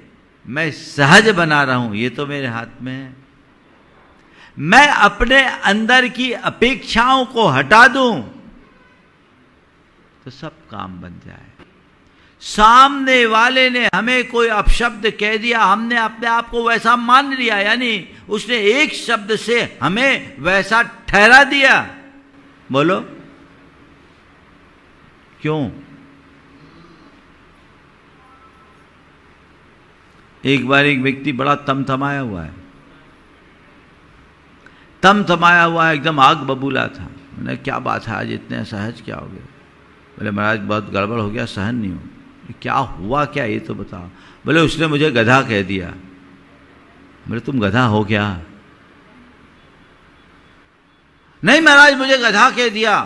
मैं सहज बना रहा हूं, ये तो मेरे हाथ में है। मैं अपने अंदर की अपेक्षाओं को हटा दूं तो सब काम बन जाए। सामने वाले ने हमें कोई अपशब्द कह दिया, हमने अपने आप को वैसा मान लिया, यानी उसने एक शब्द से हमें वैसा ठहरा दिया। बोलो क्यों? एक बार एक व्यक्ति बड़ा तमतमाया हुआ है, तमतमाया हुआ एकदम आग बबूला था। मैंने क्या बात है, आज इतने सहज क्या हो गए? बोले महाराज बहुत गड़बड़ हो गया, सहन नहीं हो। क्या हुआ क्या, ये तो बताओ। बोले उसने मुझे गधा कह दिया। बोले तुम गधा हो क्या? नहीं महाराज मुझे गधा कह दिया।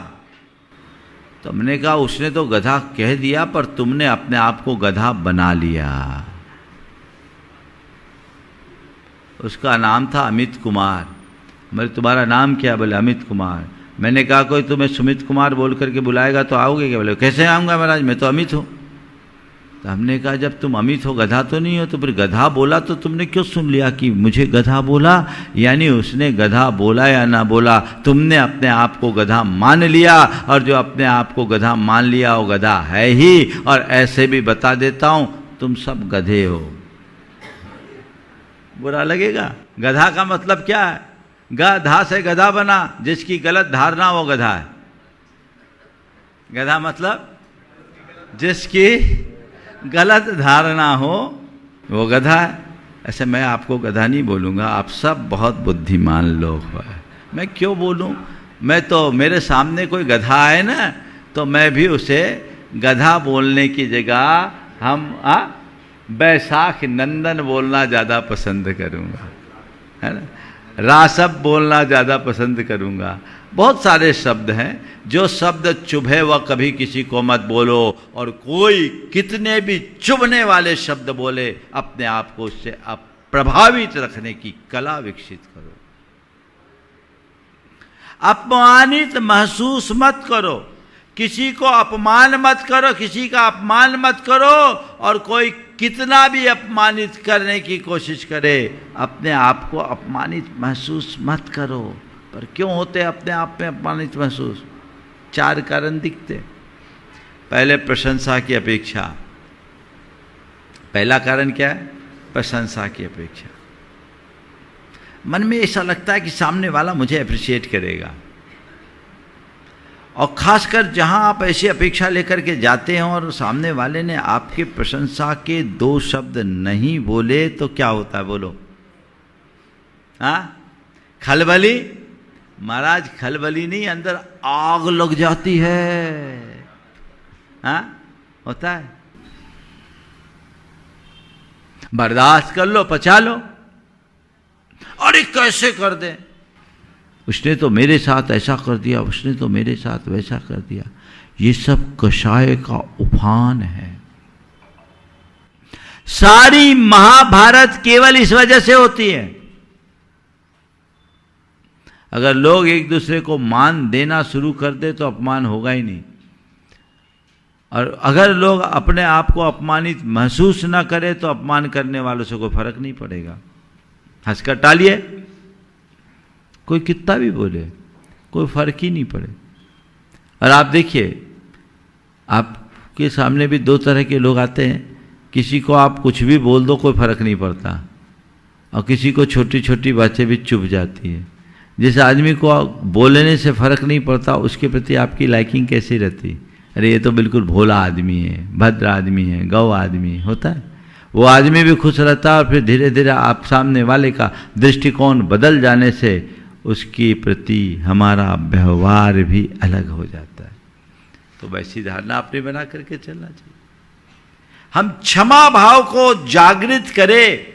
तो हमने कहा उसने तो गधा कह दिया, पर तुमने अपने आप को गधा बना लिया। उसका नाम था अमित कुमार। बोले तुम्हारा नाम क्या? बोले अमित कुमार। मैंने कहा कोई तुम्हें सुमित कुमार बोल करके बुलाएगा तो आओगे क्या? बोले कैसे आऊँगा महाराज, मैं तो अमित हूँ। तो हमने कहा जब तुम अमित हो, गधा तो नहीं हो, तो फिर गधा बोला तो तुमने क्यों सुन लिया कि मुझे गधा बोला? यानी उसने गधा बोला या ना बोला, तुमने अपने आप को गधा मान लिया, और जो अपने आप को गधा मान लिया वो गधा है ही। और ऐसे भी बता देता हूं, तुम सब गधे हो। बुरा लगेगा? गधा का मतलब क्या है? गधा से गधा बना, जिसकी गलत धारणा वो गधा है। गधा मतलब जिसकी गलत धारणा हो वो गधा है। ऐसे मैं आपको गधा नहीं बोलूँगा, आप सब बहुत बुद्धिमान लोग हो। मैं क्यों बोलूँ? मैं तो, मेरे सामने कोई गधा आए ना तो मैं भी उसे गधा बोलने की जगह हम बैसाख नंदन बोलना ज़्यादा पसंद करूँगा, है ना। रासब बोलना ज़्यादा पसंद करूँगा। बहुत सारे शब्द हैं, जो शब्द चुभे वह कभी किसी को मत बोलो, और कोई कितने भी चुभने वाले शब्द बोले, अपने आप को उससे प्रभावित रखने की कला विकसित करो। अपमानित महसूस मत करो, किसी को अपमान मत करो, किसी का अपमान मत करो। और कोई कितना भी अपमानित करने की कोशिश करे, अपने आप को अपमानित महसूस मत करो। पर क्यों होते अपने आप में अपमानित महसूस? 4 कारण दिखते। पहले प्रशंसा की अपेक्षा। पहला कारण क्या है? प्रशंसा की अपेक्षा। मन में ऐसा लगता है कि सामने वाला मुझे अप्रिशिएट करेगा, और खासकर जहां आप ऐसी अपेक्षा लेकर के जाते हैं और सामने वाले ने आपकी प्रशंसा के 2 शब्द नहीं बोले तो क्या होता है? बोलो। खलबली। महाराज खलबली नहीं, अंदर आग लग जाती है। होता है। बर्दाश्त कर लो, पचा लो। अरे कैसे कर दे, उसने तो मेरे साथ ऐसा कर दिया, उसने तो मेरे साथ वैसा कर दिया। ये सब कषाय का उफान है। सारी महाभारत केवल इस वजह से होती है। अगर लोग एक दूसरे को मान देना शुरू कर दे तो अपमान होगा ही नहीं। और अगर लोग अपने आप को अपमानित महसूस ना करें तो अपमान करने वालों से कोई फर्क नहीं पड़ेगा। हंसकर टालिए। कोई कितना भी बोले, कोई फर्क ही नहीं पड़े। और आप देखिए, आपके सामने भी दो तरह के लोग आते हैं, किसी को आप कुछ भी बोल दो कोई फर्क नहीं पड़ता, और किसी को छोटी छोटी बातें भी चुभ जाती है। जिस आदमी को बोलने से फर्क नहीं पड़ता, उसके प्रति आपकी लाइकिंग कैसी रहती? अरे ये तो बिल्कुल भोला आदमी है, भद्र आदमी है, गौ आदमी होता है। वो आदमी भी खुश रहता है, और फिर धीरे धीरे आप सामने वाले का दृष्टिकोण बदल जाने से उसके प्रति हमारा व्यवहार भी अलग हो जाता है। तो वैसी धारणा अपने बना करके चलना चाहिए। हम क्षमा भाव को जागृत करें।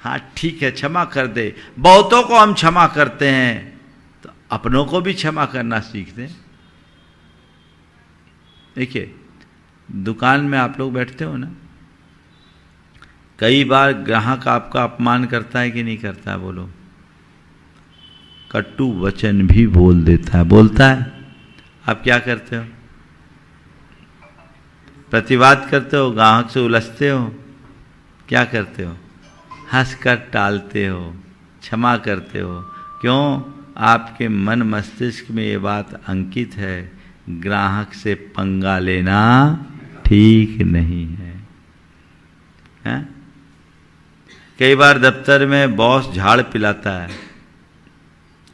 हाँ ठीक है, क्षमा कर दे। बहुतों को हम क्षमा करते हैं, तो अपनों को भी क्षमा करना सीख दें। देखिए, दुकान में आप लोग बैठते हो ना, कई बार ग्राहक आपका अपमान करता है कि नहीं करता है? बोलो। कटु वचन भी बोल देता है, बोलता है। आप क्या करते हो? प्रतिवाद करते हो, ग्राहक से उलझते हो, क्या करते हो? हंसकर टालते हो, क्षमा करते हो। क्यों? आपके मन मस्तिष्क में ये बात अंकित है, ग्राहक से पंगा लेना ठीक नहीं है, हैं? कई बार दफ्तर में बॉस झाड़ पिलाता है,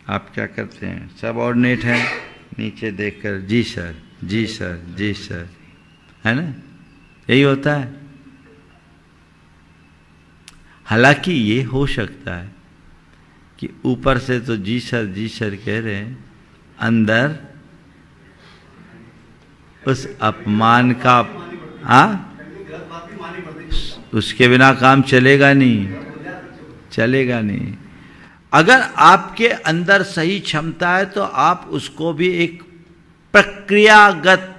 आप क्या करते हैं? सबऑर्डिनेट है, नीचे देखकर जी सर, जी सर, जी सर, है ना? यही होता है। हालांकि ये हो सकता है कि ऊपर से तो जी सर कह रहे हैं, अंदर उस अपमान का उसके बिना काम चलेगा नहीं, चलेगा नहीं। अगर आपके अंदर सही क्षमता है तो आप उसको भी एक प्रक्रियागत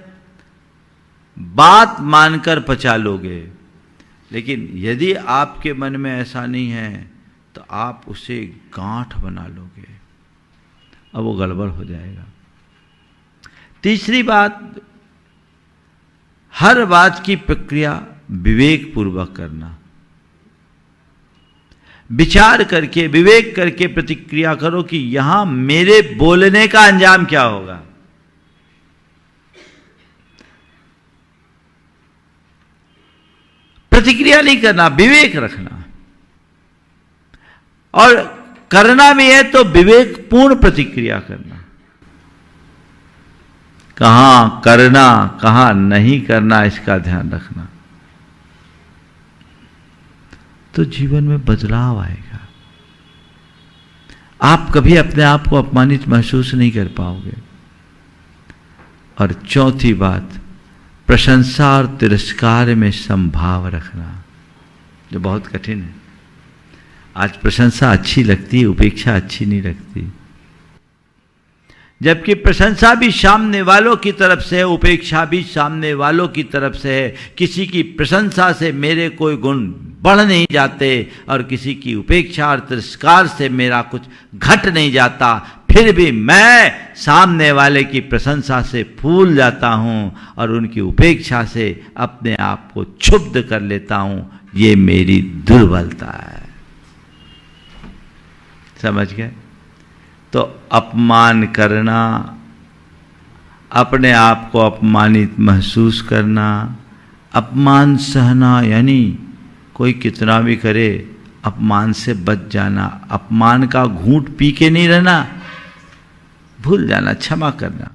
बात मानकर पचा लोगे। लेकिन यदि आपके मन में ऐसा नहीं है तो आप उसे गांठ बना लोगे, अब वो गड़बड़ हो जाएगा। तीसरी बात, हर बात की प्रक्रिया विवेक पूर्वक करना। विचार करके, विवेक करके प्रतिक्रिया करो कि यहां मेरे बोलने का अंजाम क्या होगा। प्रतिक्रिया नहीं करना, विवेक रखना। और करना भी है तो विवेकपूर्ण प्रतिक्रिया करना। कहां करना, कहां नहीं करना, इसका ध्यान रखना, तो जीवन में बदलाव आएगा। आप कभी अपने आप को अपमानित महसूस नहीं कर पाओगे। और चौथी बात, प्रशंसा और तिरस्कार में समभाव रखना, जो बहुत कठिन है। आज प्रशंसा अच्छी लगती है, उपेक्षा अच्छी नहीं लगती। जबकि प्रशंसा भी सामने वालों की तरफ से है, उपेक्षा भी सामने वालों की तरफ से है। किसी की प्रशंसा से मेरे कोई गुण बढ़ नहीं जाते, और किसी की उपेक्षा और तिरस्कार से मेरा कुछ घट नहीं जाता। फिर भी मैं सामने वाले की प्रशंसा से फूल जाता हूं और उनकी उपेक्षा से अपने आप को क्षुब्ध कर लेता हूं। ये मेरी दुर्बलता है। समझ गए? तो अपमान करना, अपने आप को अपमानित महसूस करना, अपमान सहना, यानी कोई कितना भी करे अपमान से बच जाना, अपमान का घूंट पी के नहीं रहना, भूल जाना, क्षमा करना।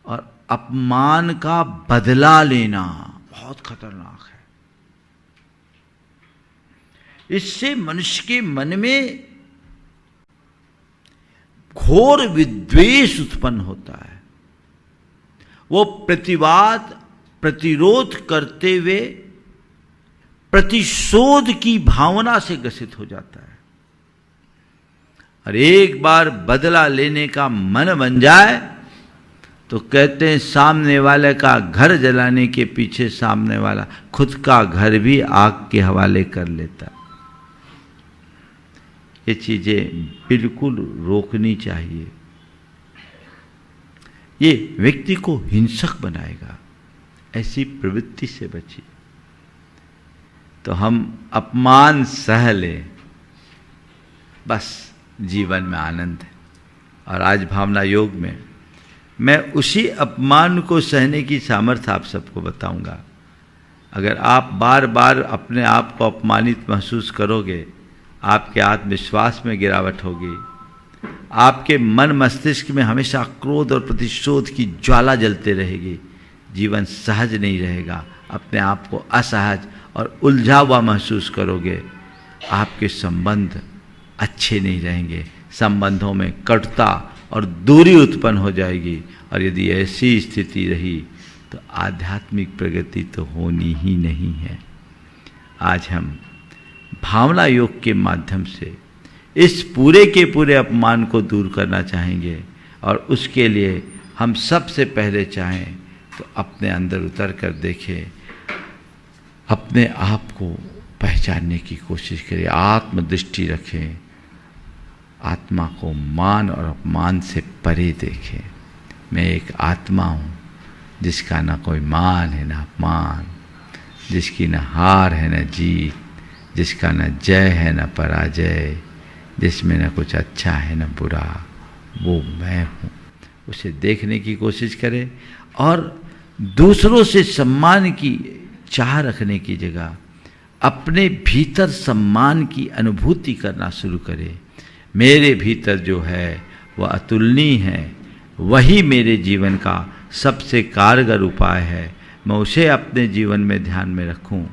और अपमान का बदला लेना बहुत खतरनाक है। इससे मनुष्य के मन में घोर विद्वेष उत्पन्न होता है। वो प्रतिवाद, प्रतिरोध करते हुए प्रतिशोध की भावना से ग्रसित हो जाता है। और एक बार बदला लेने का मन बन जाए तो कहते हैं सामने वाले का घर जलाने के पीछे सामने वाला खुद का घर भी आग के हवाले कर लेता है। ये चीजें बिल्कुल रोकनी चाहिए। ये व्यक्ति को हिंसक बनाएगा। ऐसी प्रवृत्ति से बचिए। तो हम अपमान सह लें, बस जीवन में आनंद है। और आज भावना योग में मैं उसी अपमान को सहने की सामर्थ्य आप सबको बताऊंगा। अगर आप बार बार अपने आप को अपमानित महसूस करोगे, आपके आत्मविश्वास में गिरावट होगी, आपके मन मस्तिष्क में हमेशा क्रोध और प्रतिशोध की ज्वाला जलते रहेगी, जीवन सहज नहीं रहेगा, अपने आप को असहज और उलझा हुआ महसूस करोगे, आपके संबंध अच्छे नहीं रहेंगे, संबंधों में कटुता और दूरी उत्पन्न हो जाएगी। और यदि ऐसी स्थिति रही तो आध्यात्मिक प्रगति तो होनी ही नहीं है। आज हम भावना योग के माध्यम से इस पूरे के पूरे अपमान को दूर करना चाहेंगे। और उसके लिए हम सबसे पहले चाहें तो अपने अंदर उतर कर देखें, अपने आप को पहचानने की कोशिश करें, आत्मदृष्टि रखें, आत्मा को मान और अपमान से परे देखें। मैं एक आत्मा हूँ जिसका ना कोई मान है ना अपमान, जिसकी न हार है न जीत, जिसका न जय है न पराजय, जिसमें न कुछ अच्छा है न बुरा, वो मैं हूँ। उसे देखने की कोशिश करें और दूसरों से सम्मान की चाह रखने की जगह अपने भीतर सम्मान की अनुभूति करना शुरू करें। मेरे भीतर जो है वह अतुलनीय है, वही मेरे जीवन का सबसे कारगर उपाय है। मैं उसे अपने जीवन में ध्यान में रखूं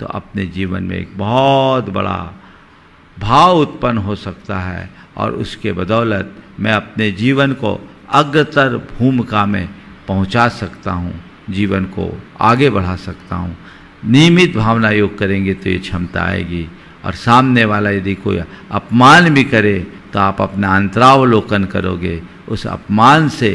तो अपने जीवन में एक बहुत बड़ा भाव उत्पन्न हो सकता है और उसके बदौलत मैं अपने जीवन को अग्रतर भूमिका में पहुंचा सकता हूं, जीवन को आगे बढ़ा सकता हूं। नियमित भावना योग करेंगे तो ये क्षमता आएगी। और सामने वाला यदि कोई अपमान भी करे तो आप अपना अंतरावलोकन करोगे, उस अपमान से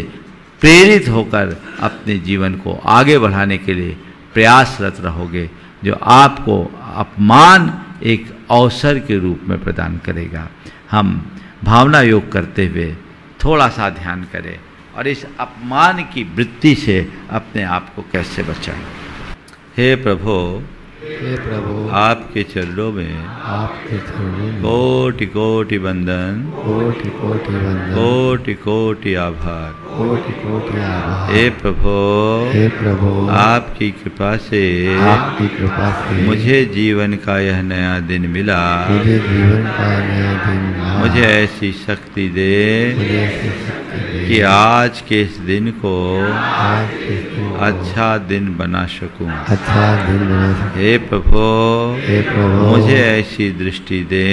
प्रेरित होकर अपने जीवन को आगे बढ़ाने के लिए प्रयासरत रहोगे, जो आपको अपमान एक अवसर के रूप में प्रदान करेगा। हम भावना योग करते हुए थोड़ा सा ध्यान करें और इस अपमान की वृत्ति से अपने आप को कैसे बचाएं। हे प्रभु, हे प्रभु, आपके चरणों में आपके चरणों में कोटि कोटि वंदन, कोटि कोटि वंदन, कोटि कोटि आभार। कोटि कोटि आभार। हे प्रभु, हे प्रभु, आपकी कृपा से आपकी कृपा से मुझे जीवन का यह नया दिन मिला। मुझे जीवन का नया दिन मिला। मुझे ऐसी शक्ति दे मुझे ऐसी शक्ति दे कि आज के इस दिन को आज के दिन को अच्छा दिन बना सकूं। अच्छा दिन बना सके। हे प्रभु, हे प्रभु, मुझे ऐसी दृष्टि दे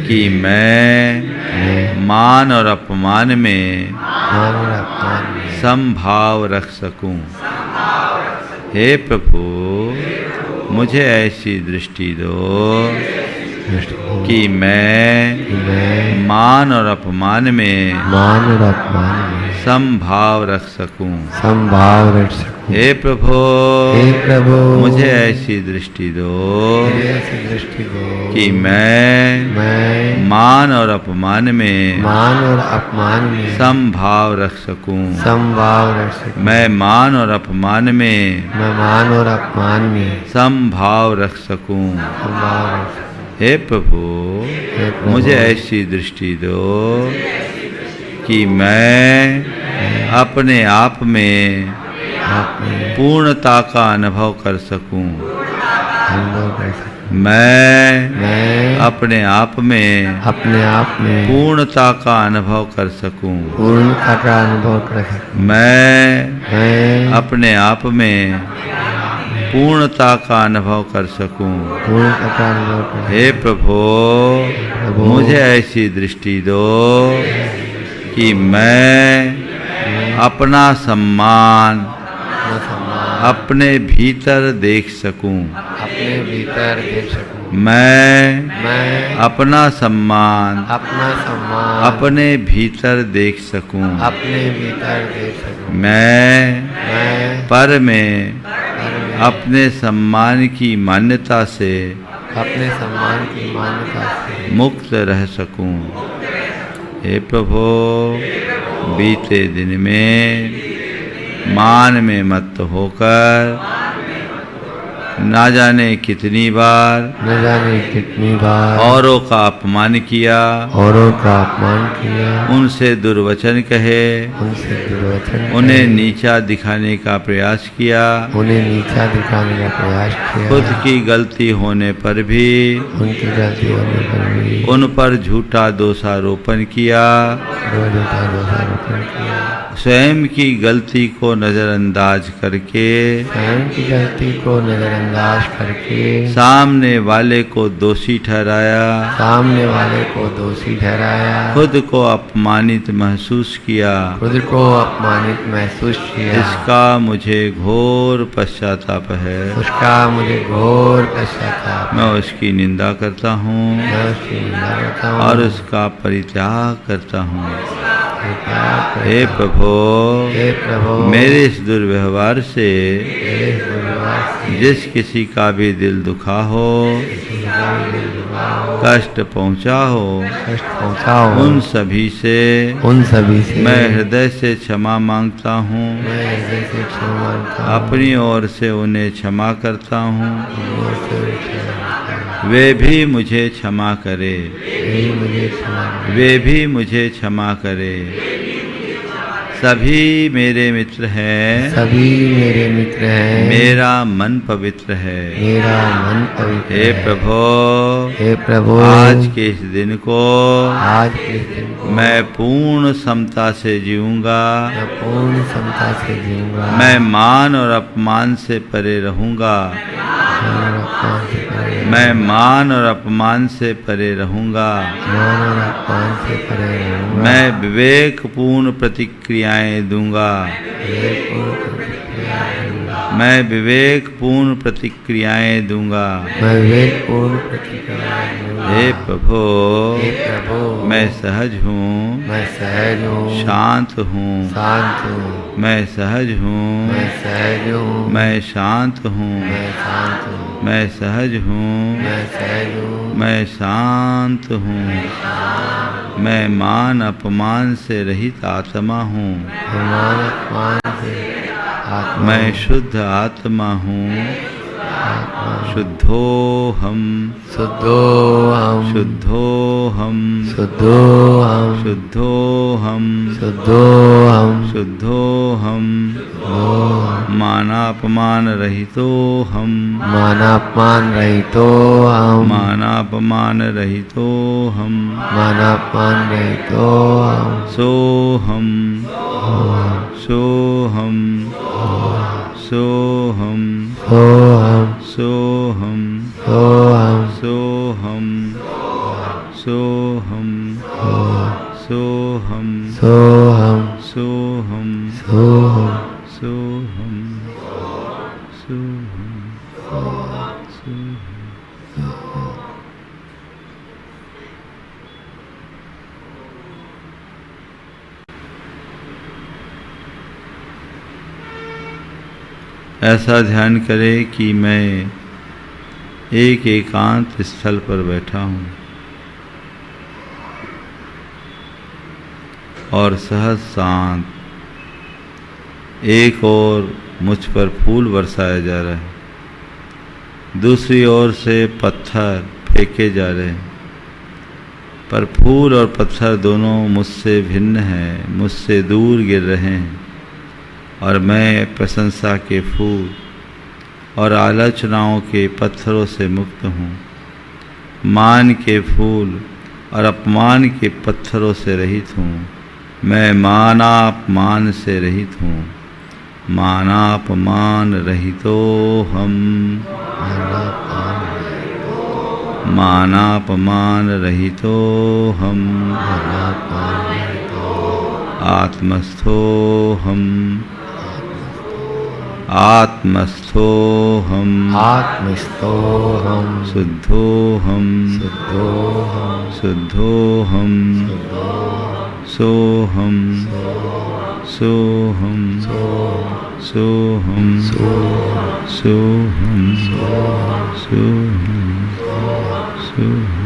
कि मैं मान और अपमान में मान और अपमान में समभाव रख सकूं। हे प्रभु, मुझे ऐसी दृष्टि दो कि मैं मान और अपमान में मान और अपमान में समभाव रख सकूं। समभाव रख सकूं। हे प्रभु, हे प्रभु, मुझे ऐसी दृष्टि दो मुझे ऐसी दृष्टि दो कि मैं मान और अपमान में मान और अपमान में समभाव रख सकूं। समभाव रख सकूं। मैं मान और अपमान में मैं मान और अपमान में समभाव रख सकूं। समभाव रख सकूं। हे प्रभु, हे प्रभु, मुझे ऐसी दृष्टि दो कि मैं अपने आप में पूर्णता का अनुभव कर सकूं। अनुभव कर सकूं। मैं अपने आप में पूर्णता का अनुभव कर सकूं। पूर्णता का अनुभव कर सकूं। मैं अपने आप में पूर्णता का अनुभव कर सकूं। पूर्णता का अनुभव कर सकूं। हे प्रभु, मुझे ऐसी दृष्टि दो कि मैं अपना सम्मान अपने भीतर देख सकूं। अपने भीतर देख सकूं। मैं अपना सम्मान अपने भीतर देख सकूं। अपने भीतर देख सकूं। मैं पर में अपने सम्मान की मान्यता से मुक्त रह सकूं। हे प्रभु, बीते दिन में मान में मत होकर ना जाने कितनी बार न जाने कितनी बार औरों का अपमान किया, औरों का अपमान किया, उनसे दुर्वचन कहे, उनसे दुर्वचन उन्हें कहे, नीचा दिखाने का प्रयास किया, उन्हें नीचा दिखाने का प्रयास किया, खुद की गलती होने पर भी उनकी गलती होने पर भी उन पर झूठा दोषारोपण किया, झूठा दोषारोपण किया, स्वयं की गलती को नजरअंदाज करके स्वयं की गलती को नजरअंदाज करके सामने वाले को दोषी ठहराया, सामने वाले को दोषी ठहराया, खुद को अपमानित महसूस किया। खुद को अपमानित महसूस किया। इसका मुझे घोर पश्चाताप है। उसका मुझे घोर पश्चाताप, मैं उसकी निंदा करता हूँ मैं उसकी निंदा करता हूँ और उसका परित्याग करता हूँ। कृपा कर- हे प्रभु, हे प्रभु, मेरे इस दुर्व्यवहार से मेरे इस दुर्व्यवहार से जिस किसी का भी दिल दुखा हो, कष्ट पहुँचा हो, कष्ट पहुँचा हो, उन सभी से उन सभी से मैं हृदय से क्षमा मांगता हूँ। मैं हृदय से क्षमा मांगता हूँ। अपनी ओर से उन्हें क्षमा करता हूँ। अपनी ओर से उन्हें क्षमा करता हूँ। वे भी मुझे क्षमा करे, वे मुझे क्षमा करें। वे भी मुझे क्षमा करे। सभी मेरे मित्र हैं, सभी मेरे मित्र हैं, मेरा मन पवित्र है। मेरा मन पवित्र हे है। प्रभु, हे प्रभु, आज के इस दिन को आज के दिन को मैं पूर्ण समता से जीऊंगा। मैं पूर्ण समता से जीऊंगा। मैं मान और अपमान से परे रहूंगा। मान और अपमान से परे रहूंगा। मैं मान और अपमान से परे रहूंगा। मान और अपमान से परे रहूंगा। मैं विवेकपूर्ण प्रतिक्रियाएं दूंगा। विवेकपूर्ण प्रतिक्रिया दूंगा। मैं विवेकपूर्ण प्रतिक्रियाएं दूंगा। मैं विवेकपूर्ण प्रतिक्रिया दूंगा। हे प्रभु, हे प्रभु, मैं सहज हूँ, मैं सहज हूँ, शांत हूँ। शांत हूँ, मैं सहज हूँ, मैं सहज हूँ, मैं शांत हूँ। मैं शांत हूँ, मैं सहज हूँ, मैं सहज हूँ, मैं शांत हूँ। मैं मान अपमान से रहित आत्मा हूँ। मान अपमान से आत्मा मैं शुद्ध आत्मा हूँ। शुद्धो हम, शुद्धो हम, शुद्धो हम, शुद्धो हम, शुद्धो हम, शुद्धो हम, शुद्धो हम। मानापमान रहितो हम, मानापमान रहितो हम, मानापमान रहितो हम। मानापमान रहितो हम, सो हम, सो हम, सो हम, सो हम, सो हम, सो हम, सो हम, सो हम, सो हम, सो हम, सो हम, सो हम, सो हम, सो हम, सो हम। ऐसा ध्यान करें कि मैं एक एकांत स्थल पर बैठा हूँ और सहज शांत। एक ओर मुझ पर फूल बरसाया जा रहा है, दूसरी ओर से पत्थर फेंके जा रहे हैं, पर फूल और पत्थर दोनों मुझसे भिन्न हैं, मुझसे दूर गिर रहे हैं और मैं प्रशंसा के फूल और आलोचनाओं के पत्थरों से मुक्त हूँ। मान के फूल और अपमान के पत्थरों से रहित हूँ। मैं मानापमान से रहित हूँ। मानापमान रहितो हम, मानापमान रहितो हम। आत्मस्थो हम, आत्मस्थो हम, आत्मस्थो हम, शुद्धो हम, शुद्धो हम, शुद्धो हम, सो हम, सो हम, सो हम, सो हम, सो हम, सो हम।